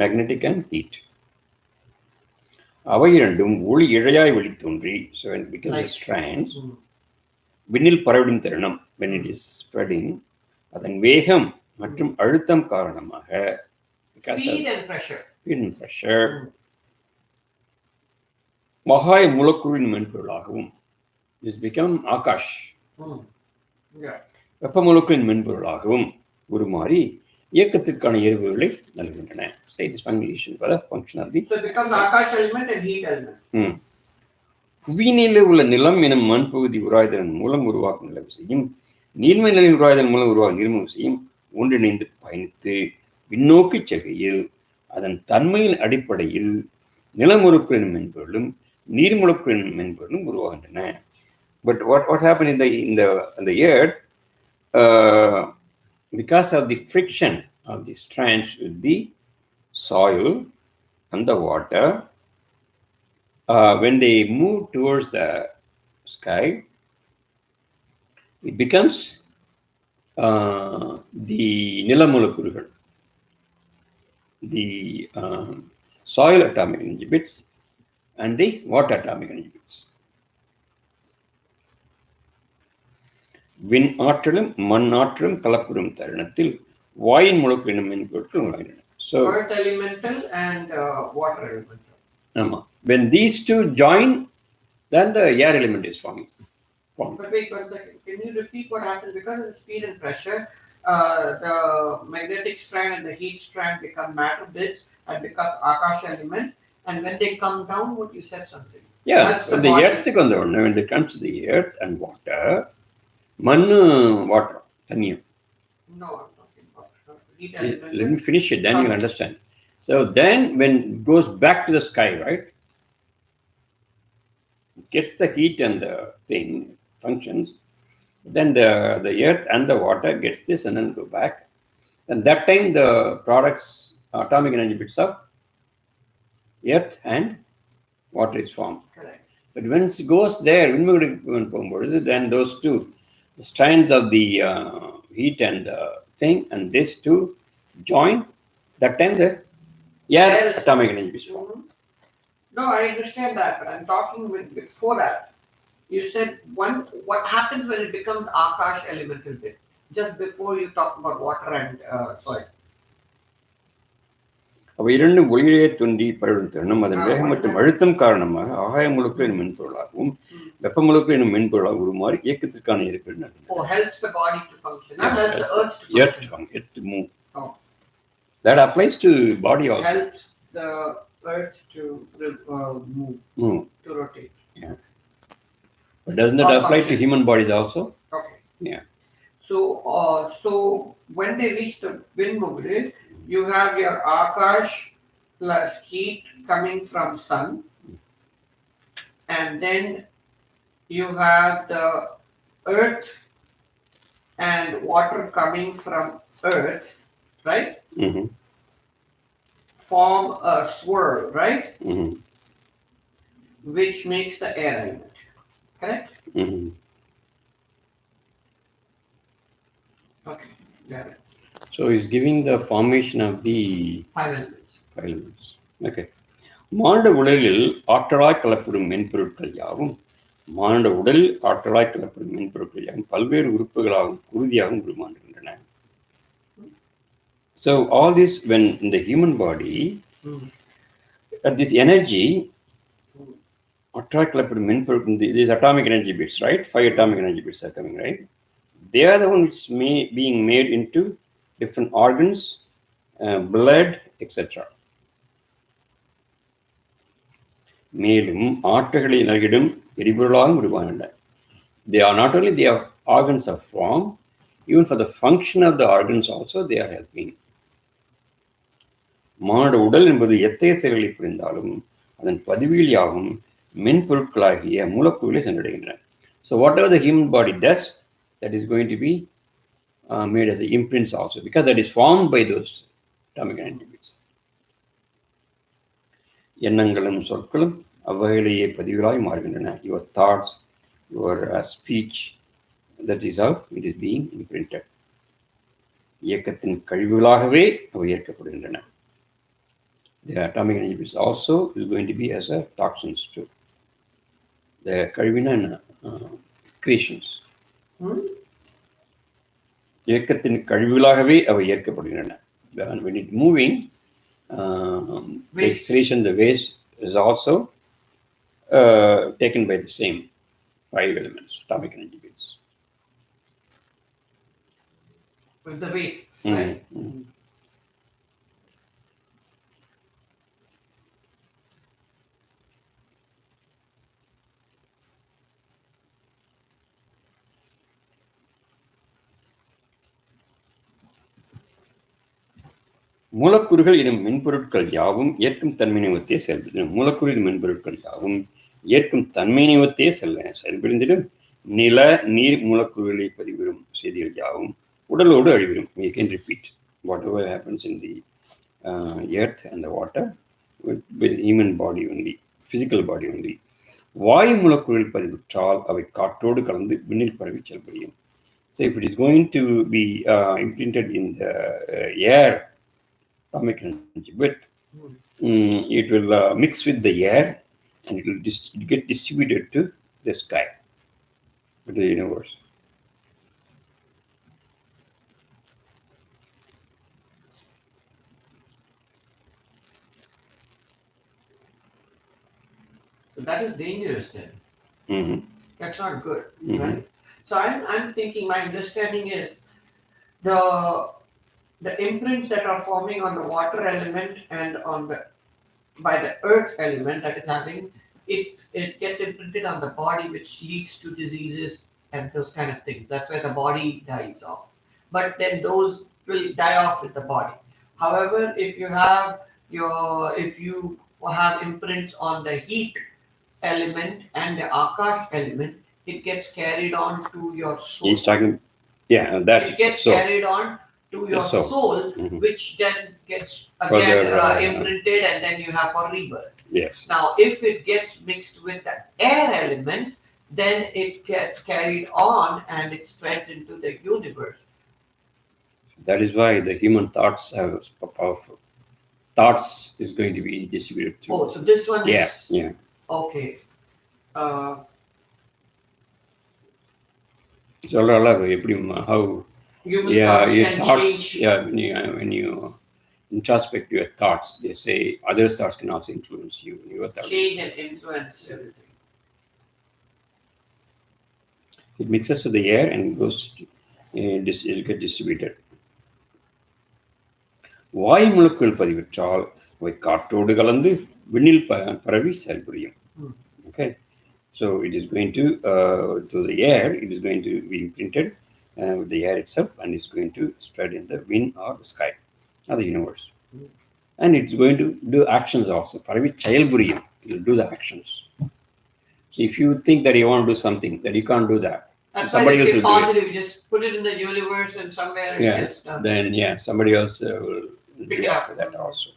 மேக்னெட்டிக் அண்ட் ஹீட். அவை இரண்டும் ஒளி இழையாய் வெளித்தோன்றி so when it becomes a strand, விண்ணில் பரவிடும் தருணம் when it is spreading, அதன் வேகம் மற்றும் அழுத்தம் காரணமாக speed and pressure மகாய மூலக்கூறின் மென்பொருளாகவும் this become ஆகாஷ் வெப்ப மூலக்கூறின் மென்பொருளாகவும் உருமாறி இயக்கத்திற்கான எரிவுகளை நல்கின்றன. So it is function for the function of the. So it becomes Akash element and heat element. புவியினிலே உள்ள நிலம் எனும் மண் பகுதி உராய்தலின் மூலம் உருவாக்கும் நில விசையும் நீர்மை நிலையில் உராய்தல் மூலம் உருவாக்கும் நீர்மை விசையும் ஒன்றிணைந்து பயணித்து பின்னோக்கி செல்கையில் அதன் தன்மையின் அடிப்படையில் நிலமுழுக்களின் மென்பொருளும் நீர்முழுக்களின் மென்பொருளும் உருவாகின்றன. But what happened in the earth, because of the friction of the strands with the soil and the water, when they move towards the sky, it becomes the nilamulakurugal, the soil atomic energy bits and the water atomic energy bits. விண் ஆற்றலும் மண் ஆற்றலும் கலப்புறும் தருணத்தில் வாயின் முழுக்கினும் மென்பொருட்கள் உருவாகின்றன. So earth elemental and water elemental. ஆமா. When these two join, then the air element is formed. But wait, can you repeat what happens? Because of the speed and pressure, the magnetic strand and the heat strand become matter bits and become akash element. And when they come down, what you said something? Yeah, when the earth when it comes to the earth and water, mannu water, thaniyam. No, I'm talking about heat element. Let me finish it, then you'll understand. So then when it goes back to the sky, right? It gets the heat and the thing functions. Then the earth and the water gets this and then go back. And that time the products, atomic energy bits of earth and water is formed. Correct. But when it goes there, then those two, the strands of the heat and the thing, and these two join, that time the air atomic energy is formed. No, I understand that, but I'm talking before that. You said what happens when it becomes akash elemental bit? Just before you talk about water and soil. அவை இரண்டும் ஒளியிலேயே தோன்றி பரவும் தருணம் அதன் வேகம் மற்றும் அழுத்தம் காரணமாக ஆகாய முழுக்கள் எனும் மென்பொருளாகவும் வெப்ப முழுக்கள் எனும் மென்பொருளாக உருமாறி இயக்கத்திற்கான இருக்கிறது. Helps the body to function. Helps the earth to move. That applies to body also. Helps the earth to move, to rotate. Yeah. But doesn't that apply to human bodies also? Okay. Yeah. So when they reach the Muruga, you have your Akash plus heat coming from sun, and then you have the earth and water coming from earth, right? Mm-hmm. Form a swirl, right? Mm-hmm. Which makes the air element, correct? Mm-hmm. Okay, got it. So he's giving the formation of the 5 elements. Okay. மானுட உடலில் ஆற்றலாய் கலப்படும் மென்பொருட்கள் யாவும் மானுட உடலில் ஆற்றலாய் கலப்படும் மென்பொருட்கள் யாவும் பல்வேறு உறுப்புகளாகவும் குருதியாகவும் உருமாறுகின்றன. So all this, when in the human body, this energy, ஆற்றலாய் கலப்படும் மென்பொருட்கள், these atomic energy bits, right? 5 atomic energy bits are coming, right? They are the ones which being made into different organs, blood, etc. மேலும் ஆற்றல்களை நல்கிடும் எரிபொருளாகவும் உருவாகின்றன. They are not only they are organs of form, even for the function of the organs also they are helping. மானுட உடல் என்பது எத்தகைய செயல்களை புரிந்தாலும் அதன் பதிவீலியாகவும் மென்பொருட்களாகிய மூலக்கூறுகளை சென்றடைகின்றன. So whatever the human body does, that is going to be made as the imprints also, because that is formed by those atomic energy bits. எண்ணங்களும் சொற்களும் அவ்வகையிலேயே பதிவுகளாய் மாறுகின்றன. Your thoughts, your speech, that is how it is being imprinted. இயக்கத்தின் கழிவுகளாகவே அவை ஏற்கப்படுகின்றன. The atomic energy bits also is going to be as a toxins too. The கழிவின creations. இயக்கத்தின் கழிவுகளாகவே அவை ஏற்கப்படுகின்றன. When it moving, the excretion, the waste is also taken by the same 5 elements, atomic energy bits. With the wastes, right? Mm-hmm. மூலக்கூறுகள் எனும் மென்பொருட்கள் யாவும் ஏற்கும் தன்மையினை ஒத்தே செயல்படுத்தின. மூலக்கூறின் மென்பொருட்கள் யாவும் ஏற்கும் தன்மையினை ஒத்தே செயல்படுத்திடும். நில நீர் மூலக்கூறுகளை பதிவிடும் செய்திகள் யாவும் உடலோடு அழிவிடும். We can repeat whatever happens in the earth and the water with human body only, physical body only. வாயு மூலக்கூறுகள் பதிவுற்றால் அவை காற்றோடு கலந்து விண்ணில் பரவி செல்படியும். So if it is going to be imprinted in the air, atomic energy, but it will mix with the air and it will get distributed to the sky, to the universe. So that is dangerous then. Mm-hmm. That's not good, Mm-hmm. right? So I'm thinking, my understanding is the imprints that are forming on the water element and on by the earth element that is having, it gets imprinted on the body, which leads to diseases and those kind of things. That's where the body dies off. But then those will die off with the body. However, if you have imprints on the heat element and the Akash element, it gets carried on to your soul. He's talking, that it gets so. carried on to your soul, mm-hmm. which then gets again imprinted, and then you have a rebirth. Yes. Now, if it gets mixed with the air element, then it gets carried on and it spreads into the universe. That is why the human thoughts have powerful. Thoughts is going to be distributed through. Oh, so this one is... Yeah. Okay. So how human your thoughts change. When you introspect your thoughts, they say other thoughts can also influence you. Your thoughts change and influence everything. It mixes with the air and goes it gets distributed. வாயு மூலக்கூறுகள் பதிவிற்றால் அவை காற்றோடு கலந்து விண்ணில் பரவி செயல்புரியும். Okay. So it is going to the air, it is going to be imprinted with the air itself, and it's going to spread in the wind or the sky or the universe. And it's going to do actions also. Paravi Chayalburiyam, it will do the actions. So if you think that you want to do something, that you can't do that. Somebody else will positive, do it. You just put it in the universe and somewhere it gets done. Then somebody else will do after that also.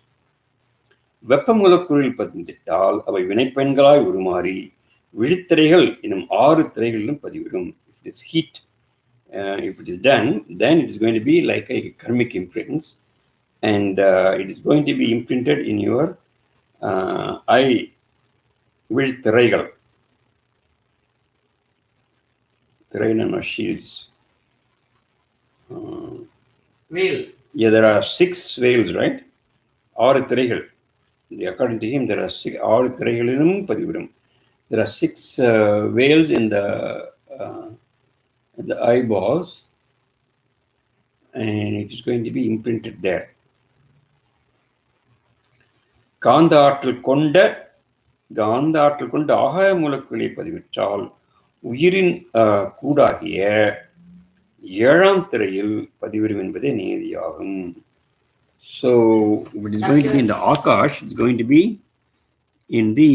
வெப்ப மூலக்கூறில் பதிந்திட்டால் அவை வினைப்பெண்களாய் உருமாறி விழித்திரைகள் எனும் 6 திரைகளிலும் பதிவிடும். If it is heat, if it is done, then it is going to be like a karmic imprints, and it is going to be imprinted in your eye விழித்திரைகள். திரைனா shields. Veil. Yeah, there are 6 veils, right? 6 திரைகள். According to him, there are 6 திரைகளிலும் பதிவிடும். There are 6 veils in the eyeballs, and it is going to be imprinted there. காந்த ஆற்றல் கொண்ட ஆகாய மூலக்கூறை பதிவிட்டால் உயிரின் கூடாகிய 7ஆம் திரையில் பதிவிடும் என்பதே நியதியாகும். So it is going to be in the Akash, it's going to be in the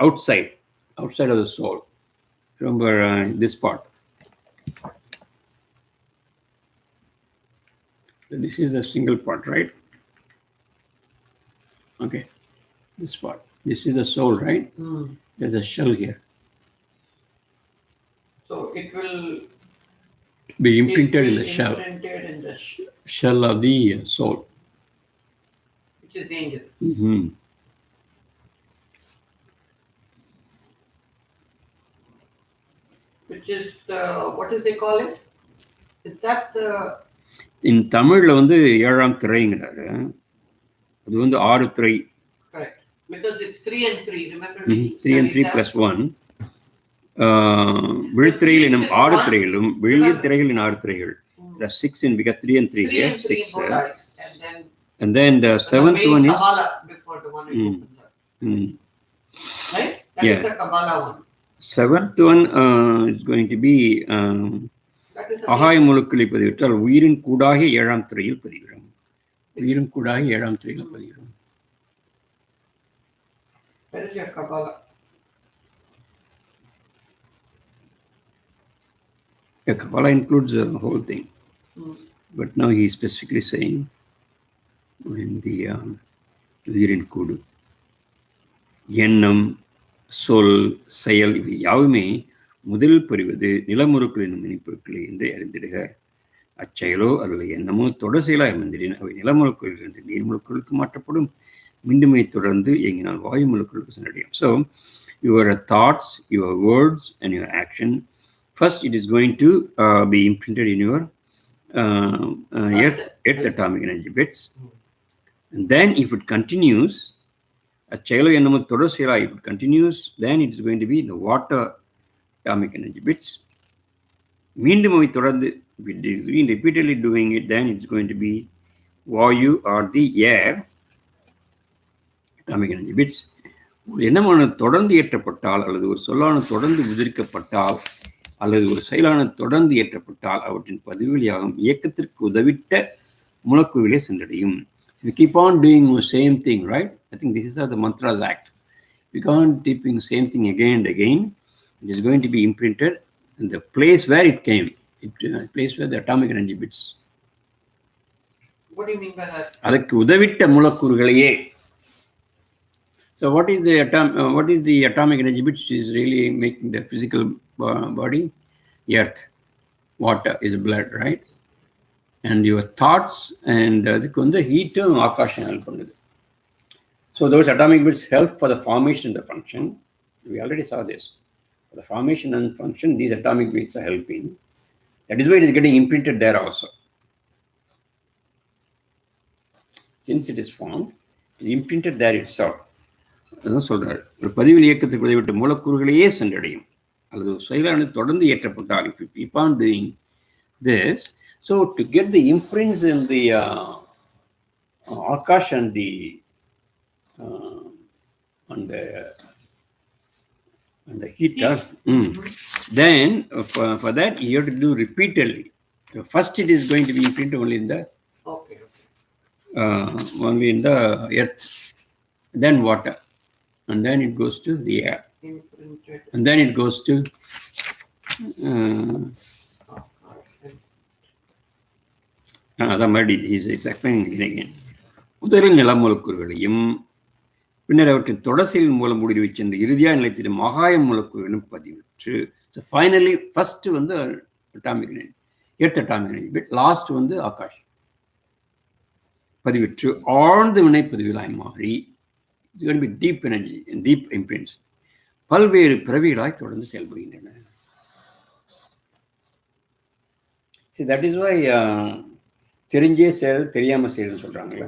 outside of the soul. Remember this part. So this is a single part, right? Okay, this part. This is the soul, right? There's a shell here. So it will be imprinted in the shell. Shell of the soul. Which is the angel. Mm-hmm. Which is what is they call it? Is that the... In தமிழ்ல வந்து 7ஆம் திரைங்கிறாரு. அது வந்து 6 திரை. Correct. Because it's 3 and 3. Remember? 3 and 3 plus 1. விழித்திரையில் எனும் 6 திரைகளும் வெளிய திரைகளின் 6 திரைகள். There are 6 in, because 3 and 3 here, 6. And then the 7th one is before the one opens up. Right? That is the Kabbalah one. 7th one is going to be ஆகாய மூலக்கூறை பதிவிட்டால் உயிரின் கூடாகிய 7ஆம் திரையில் பதிவிடும். உயிரின் கூடாகிய 7ஆம் திரையில் பதிவிடும். Where is your Kabbalah? Yeah, Kabbalah includes the whole thing. But now he is specifically saying in the உயிரின் கூடு, எண்ணம், சொல், செயல் இவை யாவுமே முதலில் பெறுவது நிலமுறுக்கள் என்னும் இனிப்பொருட்களை என்று அறிந்திடுக. அச்செயலோ அல்லது எண்ணமோ தொடர் செயலாய் அமைந்திடின் அவை நிலமுறுக்களிலிருந்து நீர் முழுக்களுக்கு மாற்றப்படும். மீண்டுமை தொடர்ந்து இயங்கினால் வாயு முழுக்களுக்கு சென்றடையும். So your thoughts, your words and your action, first it is going to be imprinted in your earth atomic energy bits, and then if it continues, அச்செயலோ எண்ணமோ தொடர் செயலாய், if it continues, then it is going to be the water atomic energy bits. மீண்டும் அவை தொடர்ந்து, if it is repeatedly doing it, then it's going to be vayu or the air atomic energy bits. ஒரு எண்ணமானது தொடர்ந்து ஏற்றப்பட்டால் அல்லது ஒரு சொல்லானது தொடர்ந்து உதிரிக்கப்பட்டால் அல்லது ஒரு செயலானது தொடர்ந்து ஏற்றப்பட்டால் அவற்றின் பதிவெளியாகும் இயக்கத்திற்கு உதவிட்ட மூலக்கூறுகளே சென்றடையும். We keep on doing the same thing, right? I think this is how the mantras act. We keep on doing the same thing again and again. It is going to be imprinted in the place where it came, place where the atomic energy bits. What do you mean by that? அதற்கு உதவிட்ட மூலக்கூறுகளையே. So what is the atomic energy bits is really making the physical body? Earth, water is blood, right? And your thoughts and அதுக்கு வந்து ஹீட்டும் ஆகாஷம் help பண்ணுது. So those atomic bits help for the formation and the function. We already saw this. For the formation and function, these atomic bits are helping. That is why it is getting imprinted there also. Since it is formed, it is imprinted there itself. அதான் சொல்றாரு, ஒரு பதிவில் இயக்கத்துக்கு உதவிட்ட மூலக்கூறுகளையே சென்றடையும் அல்லது செயலானது தொடர்ந்து ஏற்றப்பட்டால், if you keep on doing this, so to get the imprints in the Akash and the on the And the heat. Then for that you have to do repeatedly. So first it is going to be imprinted only in the earth, then water, and then it goes to the air, and then it goes to அதான் மறுபடி is explaining உதரில் நிலமூலக்கூறுகளையும் பின்னர் அவற்றின் தொடர்சியின் மூலம் ஊடுருவி சென்று இறுதியாக நிலைத்திடும் ஆகாய மூலக்கூறுகளும் பதிவிற்று. So finally first வந்து atomic energy, earth atomic energy, but last வந்து ஆகாஷ் பதிவிற்று ஆழ்ந்த வினைப்பதிவுகளாய் மாறி டீப் எனர்ஜி, டீப் இம்பிரிண்ட்ஸ் பல்வேறு பிறவிகளாய் தொடர்ந்து செயல்படுகின்றன. See, that is why தெரிஞ்சே செயல் தெரியாமல் செயல்னு சொல்கிறாங்களே.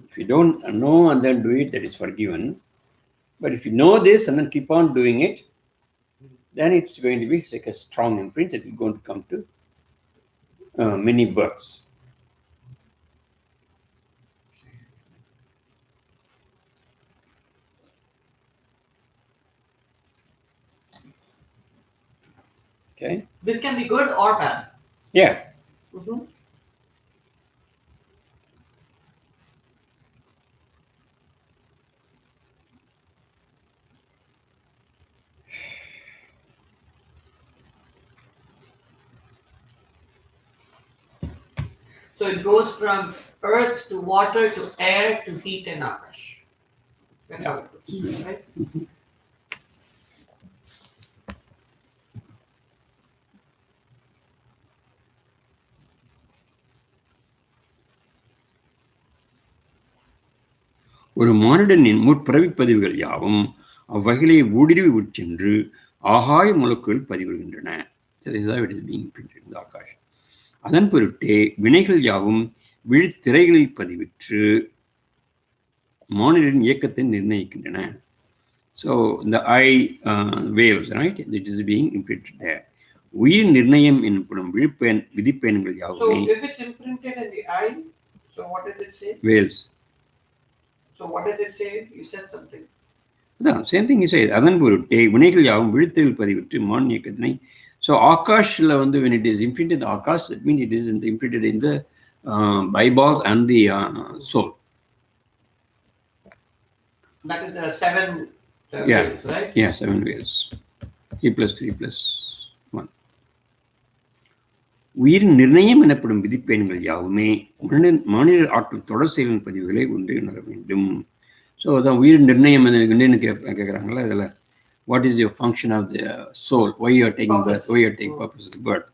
If you don't know and then do it, that is forgiven. But if you know this and then keep on doing it, then it's going to be like a strong imprint that is going to come to many births. Okay. This can be good or bad. Yeah. So it goes from earth to water to air to heat and akash. That's how it goes, right? ஒரு மானிடனின் முற்பிறவிப்பதிவுகள் யாவும் அவ்வகையிலே ஊடுருவி உட்சென்று ஆகாய முழக்குகள் பதிவிடுகின்றன. ஆகாஷ் அதன் பொருட்டே வினைகள் யாவும் விழித்திரைகளில் பதிவிற்று மானிடரின் இயக்கத்தை நிர்ணயிக்கின்றன. ஸோ இந்த ஐ waves, right, it is being imprinted there. உயிர் நிர்ணயம் எனப்படும் விதிப்பயன்கள் யாவுமே. So if it's imprinted in the eye, so what does it say? Waves. So what does it say? You said something. அதான் சேம் திங் இஸ். அதன் பொருட்டே வினைகள் யாவும் விழித்திரையில் பதிவிற்று மான் இயக்கத்தினை. So ஆகாஷ்ல வந்து when it is imprinted the Akash, that means it is imprinted in the eyeballs and the soul. That is the 7 waves, right? Yeah, 7 waves. 3+3+1. உயிர் நிர்ணயம் எனப்படும் விதிப்பயன்கள் யாவுமே மானிடர் ஆற்றல் தொடர் செயலின் பதிவுகளை ஒன்று உணர வேண்டும். ஸோ அதான் உயிர் நிர்ணயம் கேட்குறாங்களா இதில். What is your function of the soul? Why you are taking birth? Why you are taking purpose of the birth?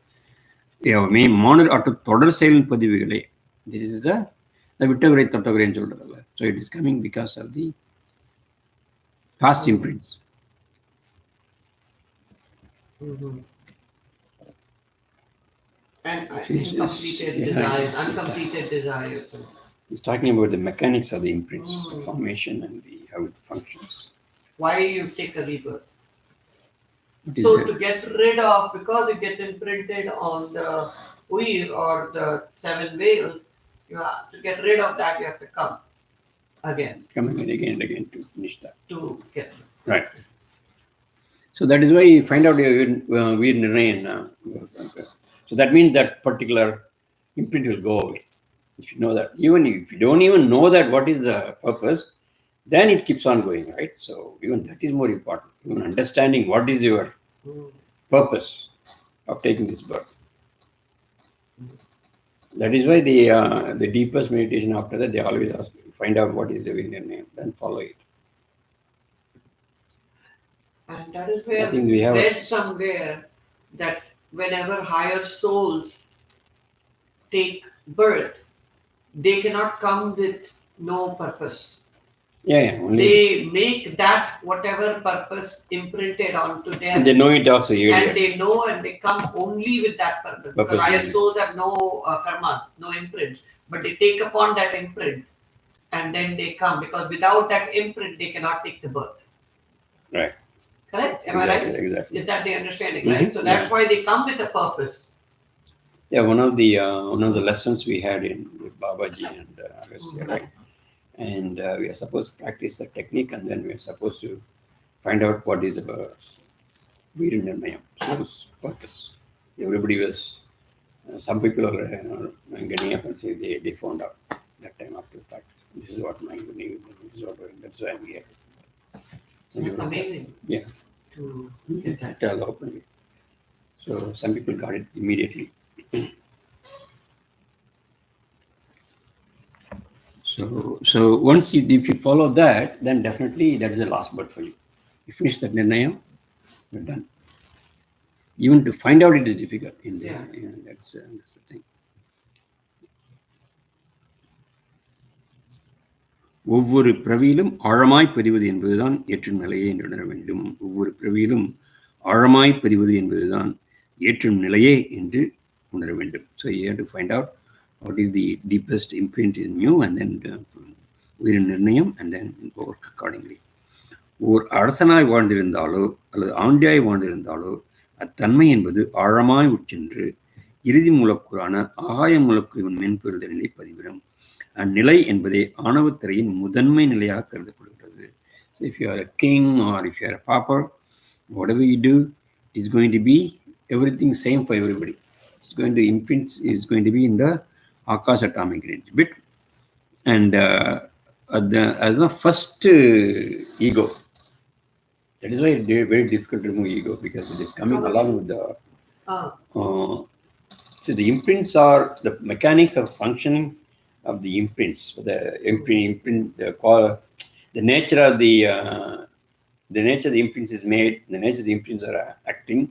யாவுமே மானிடர் ஆற்றல் தொடர் செயலின் பதிவுகளை, this is the விட்டகுறை தொட்டகுறைன்னு சொல்கிறதில்ல. So it is coming because of the past imprints. And incompleted desires, uncompleted desires. He's talking about the mechanics of the imprints, the formation and how it functions. Why you take a rebirth? So to get rid of, because it gets imprinted on the uir or the 7 veils, you have to get rid of that. You have to come again. Coming again and again to finish that. To get right. So that is why you find out weird nirayan. So that means that particular imprint will go away. If you know that, even if you don't even know that what is the purpose, then it keeps on going, right? So even that is more important. Even understanding what is your purpose of taking this birth. That is why the deepest meditation after that, they always ask, find out what is the Indian name, then follow it. And that is where we have read somewhere that whenever higher souls take birth, they cannot come with no purpose. Yeah, only they make that whatever purpose imprinted onto them. And they know it also. And they know and they come only with that purpose. Because higher souls have no karma, no imprint. But they take upon that imprint and then they come. Because without that imprint, they cannot take the birth. Right. Correct? Am exactly, I right? Exactly. Is that the understanding, right? So that's why they come with a purpose. Yeah, one of the lessons we had with Babaji and Agastya, right? And we are supposed to practice the technique, and then we are supposed to find out what is our Nirmayam. So it's purpose. Everybody was, some people are getting up and say they found out that time after that. This is what my name is, this is what, that's why I'm here. So it's amazing. Yeah. To get that. Tell openly. So some people got it immediately. So once if you follow that, then definitely that is the last word for you. You finish that Nirnayam, you're done. Even to find out it is difficult. That's the thing. ஒவ்வொரு பிறவியிலும் ஆழமாய் பதிவது என்பதுதான் ஏற்றும் நிலையை என்று உணர வேண்டும். ஒவ்வொரு பிறவியிலும் ஆழமாய் பதிவது என்பதுதான் ஏற்றும் நிலையே என்று உணர வேண்டும். So you have to find out what is the deepest imprint in you and then உயிரின் நிர்ணயம் and then work accordingly. ஓர் அரசனாய் வாழ்ந்திருந்தாலோ அல்லது ஆண்டியாய் வாழ்ந்திருந்தாலோ அத்தன்மை என்பது ஆழமாய் உட்சென்று இறுதி மூலக்கூறான ஆகாய மூலக்கூறின் மென்பொருள் நிலை பதிவிடும். அந்நிலை என்பதே ஆணவத்திரையின் முதன்மை நிலையாக கருதப்படுகிறது. So if you are a king or if you are a pauper, whatever you do is going to be everything same for everybody. It's going to imprint is going to be in the Akash atomic range bit. And as the first ego, that is why it's very difficult to remove ego, because it is coming along with the so the imprints are the mechanics of functioning of the imprints. The imprint the nature of the nature of the imprints is made, the nature of the imprints are acting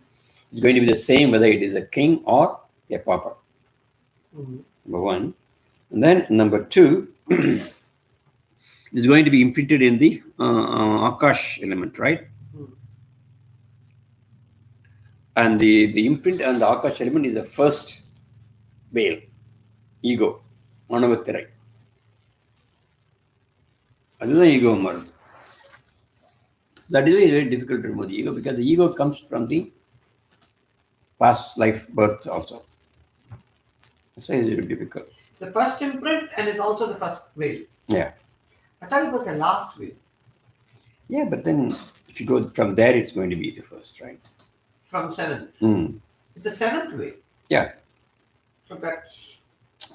is going to be the same whether it is a king or a pauper. Number one. And then number two, is going to be imprinted in the Akash element, right? And the imprint and the Akash element is the first veil, ego, Manavatirai. That's ego marriage. So that is very difficult to remove the ego, because the ego comes from the past life birth also. That's why it's very difficult. The first imprint and it's also the first veil. Yeah. I thought it was the last veil. Yeah, but then if you go from there, it's going to be the first, right? From seventh. It's the seventh veil. Yeah. So that's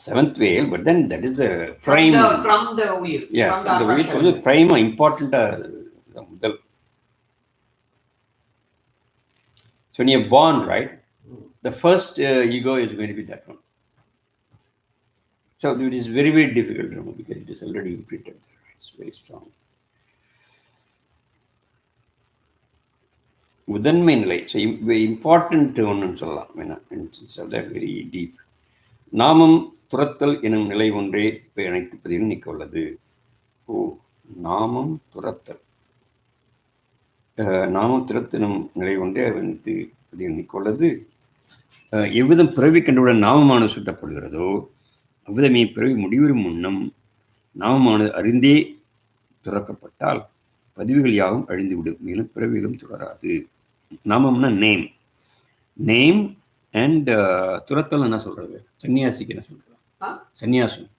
seventh veil, but then that is the prime. From the wheel. Yeah, from the wheel. The prime important. So when you're born, right, the first ego is going to be that one. So it is very, very difficult to remove, because it is already imprinted there. It's very strong. முதன்மை நிலை. So important ஒன்று சொல்லலாம். So that very deep. நாமம் துரத்தல் எனும் நிலை ஒன்றே இவை அனைத்து பதிவும் நிற்க உள்ளது. நாமம் துரத்தல். நாமம் துரத்தலும் நிலை ஒன்றே அனைத்து பதிவும் நிற்க உள்ளது. எவ்விதம் பிறவி கண்டவுடன் நாமமானது சுட்டப்படுகிறதோ அவ்விதமே பிறவி முடிவரும் முன்னம் நாமமானது அறிந்தே துறக்கப்பட்டால் பதிவுகள் யாவும் அழிந்துவிடும், மேலும் பிறவிகளும் தொடராது. நாமம்னா நேம். நேம் அண்ட் துரத்தல் என்ன சொல்றது? சன்னியாசிக்கு என்ன சொல்றது? சன்னியாசம்.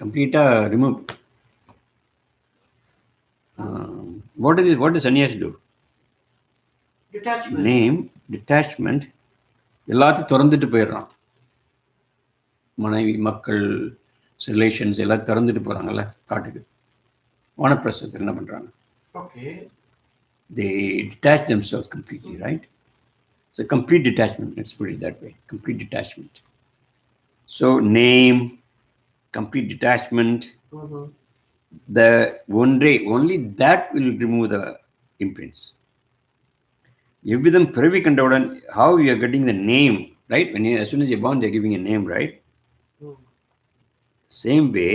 கம்ப்ளீட்டா remove. What does sannyas do? Detachment. Name, detachment, எல்லாத்தையும் திறந்துட்டு போயிடுறான். மனைவி, மக்கள், ரிலேஷன்ஸ் எல்லாம் திறந்துட்டு போறாங்கல்ல காட்டுக்கு. வானப்பிரஸ்தத்தில் என்ன பண்றாங்க? Okay. They detach themselves completely, right? So complete detachment, let's put it that way. Complete detachment. So name, complete detachment. The only that will remove the imprints. எவ்விதம் பிறவி கண்டவுடன், how you are getting the name, right? As soon as you're born, they're giving a name, right? Same way,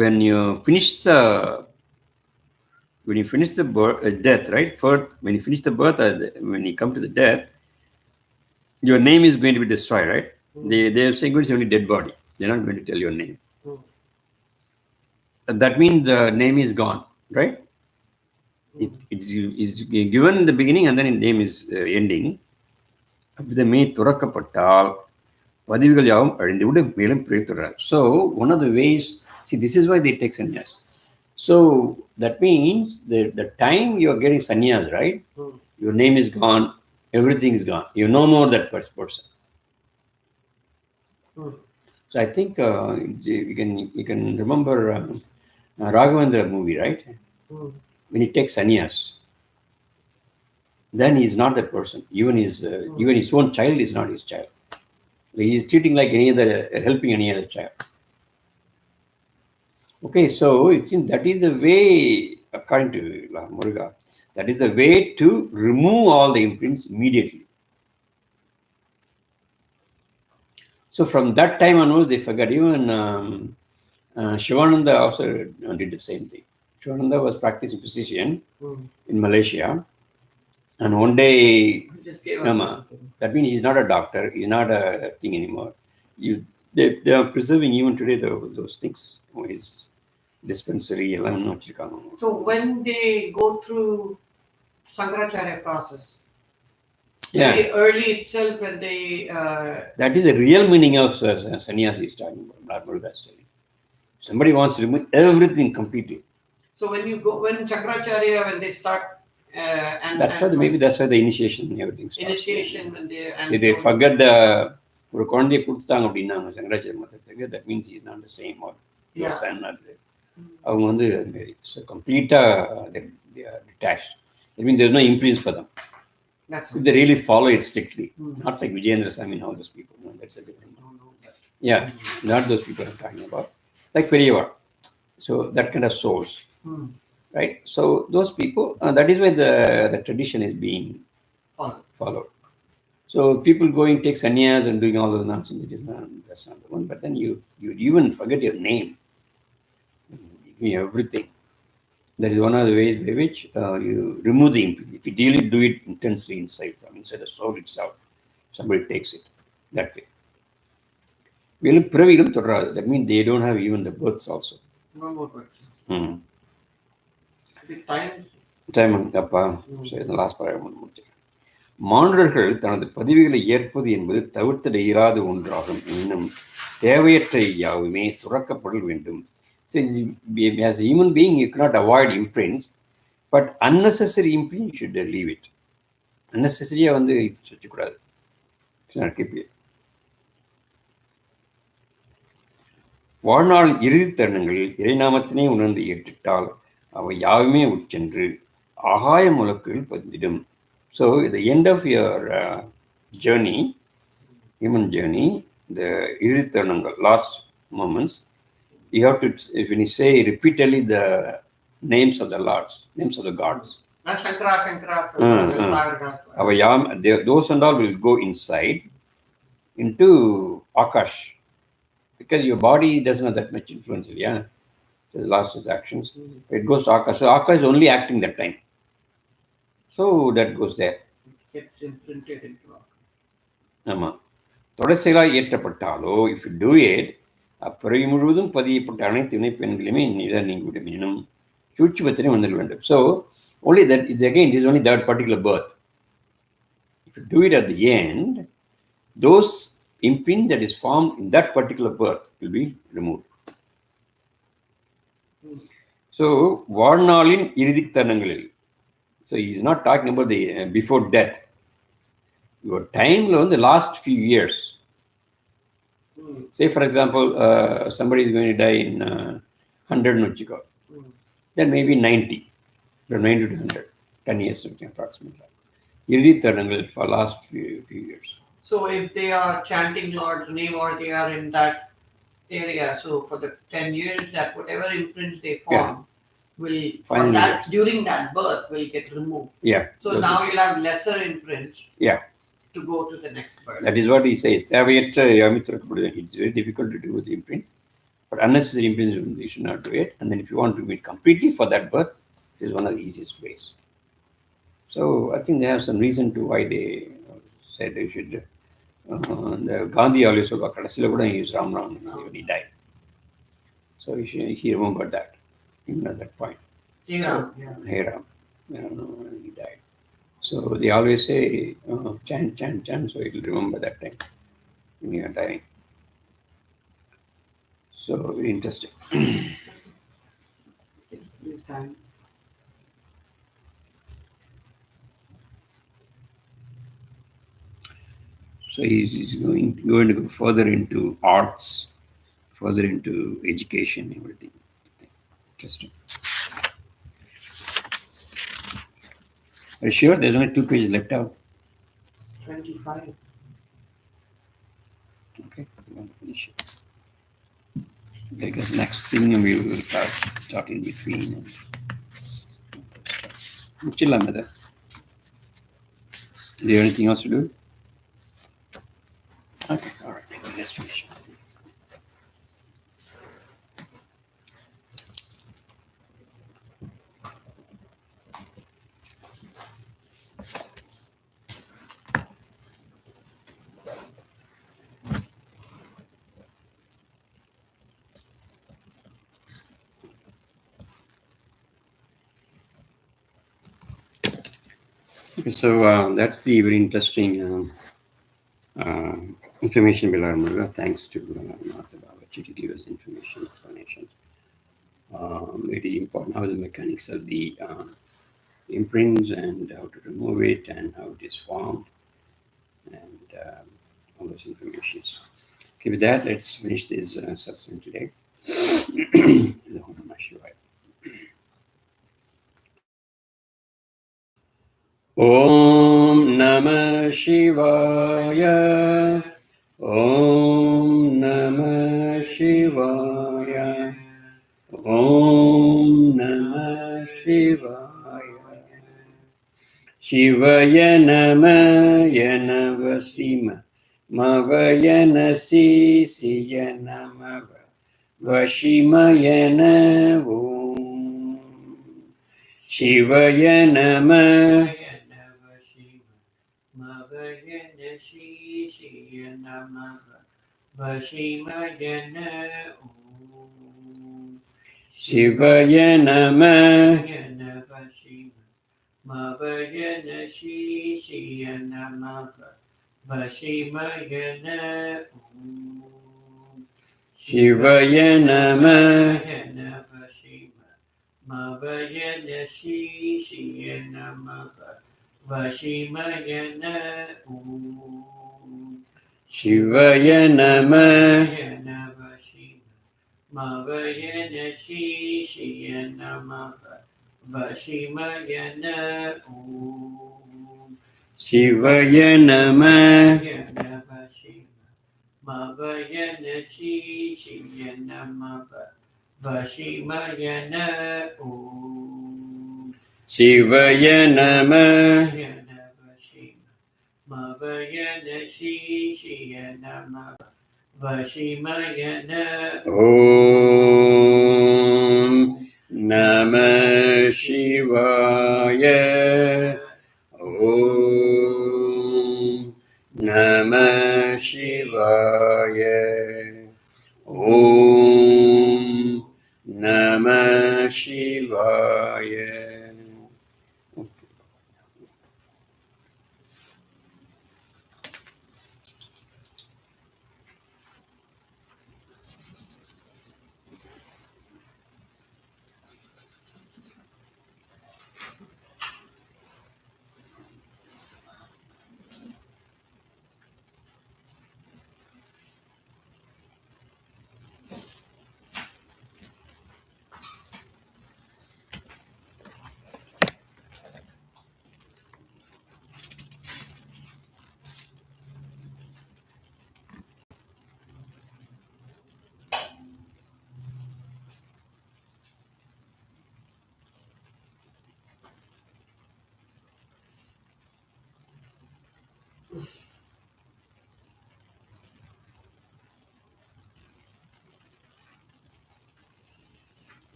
when you finish the death, right? First, when you finish the birth, when you come to the death, your name is going to be destroyed, right? They are saying it's only dead body. They're not going to tell your name. That means the name is gone, right? It is given in the beginning and then the name is ending. அவ்விதமே துறக்கப்பட்டால் பதிவுகள் யாவும் அழிந்துவிடும், மேலும் பிறவி தொடராது. So one of the ways, see, this is why they take sannyas. So that means the time you are getting sannyas, right? Your name is gone, everything is gone. You no more that person. So I think you can remember Raghavendra movie, right? When he takes sannyas, then he is not that person. Even his own child is not his child. He is treating like any other, helping any other child. Okay, so it seems that is the way, according to Muruga, that is the way to remove all the imprints immediately. So from that time onwards, they forgot. Even Shivananda also did the same thing. Shivananda was practicing physician in Malaysia, and one day, that means he's not a doctor, he's not a thing anymore. They are preserving even today those things. His dispensary, So when they go through Shankaracharya process, very early itself when they... that is the real meaning of sannyasi is talking about, Muruga is telling. Somebody wants to remove everything completely. So when Shankaracharya, when they start... that's why the initiation and everything starts. Initiation when they... they forget ஒரு குழந்தையை கொடுத்தாங்க அப்படின்னாங்க சங்கராச்சாரிய மதத்துக்கு, that means he's not the same or your son or அவங்க வந்து கம்ப்ளீட்டாக they are detached. I mean, there's no imprints for them. If they really follow it strictly, not like Vijayendra Swami and all those people. No, that's a different one. Yeah, not those people I'm talking about. Like Periyavar. So that kind of souls. Right? So those people, that is why the tradition is being followed. So people going take sannyas and doing all those nonsense, that's not the one. But then you even forget your name. Everything. That is one of the ways by which you remove the imprint. If you really do it intensely inside the soul itself, somebody takes it that way. That means they don't have even the births also. No more births. Time அப்பா இந்த last paragraph முடிச்சு. மானுடர்கள் தனது பதிவுகளை ஏற்பது என்பது தவிர்த்திட இயலாத ஒன்றாகும். இன்னும் தேவையற்ற யாவுமே துறக்கப்படல் வேண்டும். So as a human being, you cannot avoid imprints, but unnecessary imprints, you should leave it. Unnecessary வச்சுக்கூடாது. வாழ்நாள் இறுதி தருணங்களில் இறைநாமத்தினை உணர்ந்து ஏற்றிட்டால் அவை யாவுமே உட்சென்று ஆகாய முலக்குகள் பதிந்திடும். So at the end of your journey, human journey, the இறுதி தருணங்கள், last moments, you have to, when you say repeatedly the names of the lords, names of the gods. Those and all will go inside into Akash, because your body doesn't have that much influence. Yeah, it lost its actions. It goes to Akash. So Akash is only acting that time. So that goes there. It gets imprinted into Akash. ஆமாம். தொடர்ச்சிகளாக ஏற்றப்பட்டாலோ, if you do it, அப்பிறவி முழுவதும் பதியப்பட்ட அனைத்து இணைப்பெண்களையுமே இதை நீங்கிவிட மீனும் சூட்சுமத்திலே வந்துட வேண்டும். So only that is again, this is only that particular birth. If you do it at the end, those imprint that is formed in that particular birth will be removed. So வாழ்நாளின் இறுதி தருணங்களில், so he is not talking about the before death. Your time the last few years. Say for example, somebody is going to die in 100 Nuchiko. Then maybe 90, from 90 to 100, 10 years something approximately. இறுதி தருணங்கள் for last few years. So if they are chanting Lord's name or they are in that area, so for the 10 years, that whatever imprints they form will, during that birth, will get removed. Yeah. So now you'll have lesser imprints. Yeah. To go to the next birth. That is what he says. It's very difficult to do with the imprints, but unnecessary imprints you should not do it. And then if you want to do it completely for that birth, this is one of the easiest ways. So I think they have some reason to why they said they should. The Gandhi always said, "Kadasila kuda he is Ram Ram when he died." So he remembered that even at that point. Hey Ram, when he died. So they always say, chant, so it will remember that time when you are dying. So interesting. time. So he's going to go further into arts, further into education, everything. Interesting. Are you sure there's only 2 pages left out? 25. Okay, we want to finish it. Because next thing we will start in between. Chilla, mother. Do you have anything else to do? Okay, all right, let's finish. Okay, so that's the very interesting information we learned. Muruga. Thanks to Martha Babaji to give us information, explanation. Very important how the mechanics of the imprints and how to remove it and how it is formed and all those informations. Okay, with that, let's finish this satsang today. Om Namah Shivaya. Om Namah Shivaya. Om Namah Shivaya. Om Namah Shivaya. Shivaya Namaya Navasima Mavaya Nasi Siya Namava Vashimaya Om Shivaya Namah Shivaya Namah Mavayana Shishya Namava Vashimayana Om Shivaya Namah Mavayana Shishya Namava Vashimayana Om Shivaya Namah Mavayana Shishya Namava Vashimayana Om Shivaya Namah Mavayana Shishya Namava Vashimayana Om Shivaya Namah Mavayana Shishya Namava Vashimayana Om Namah Shivaya. Om Namah Shivaya. Om Namah Shivaya.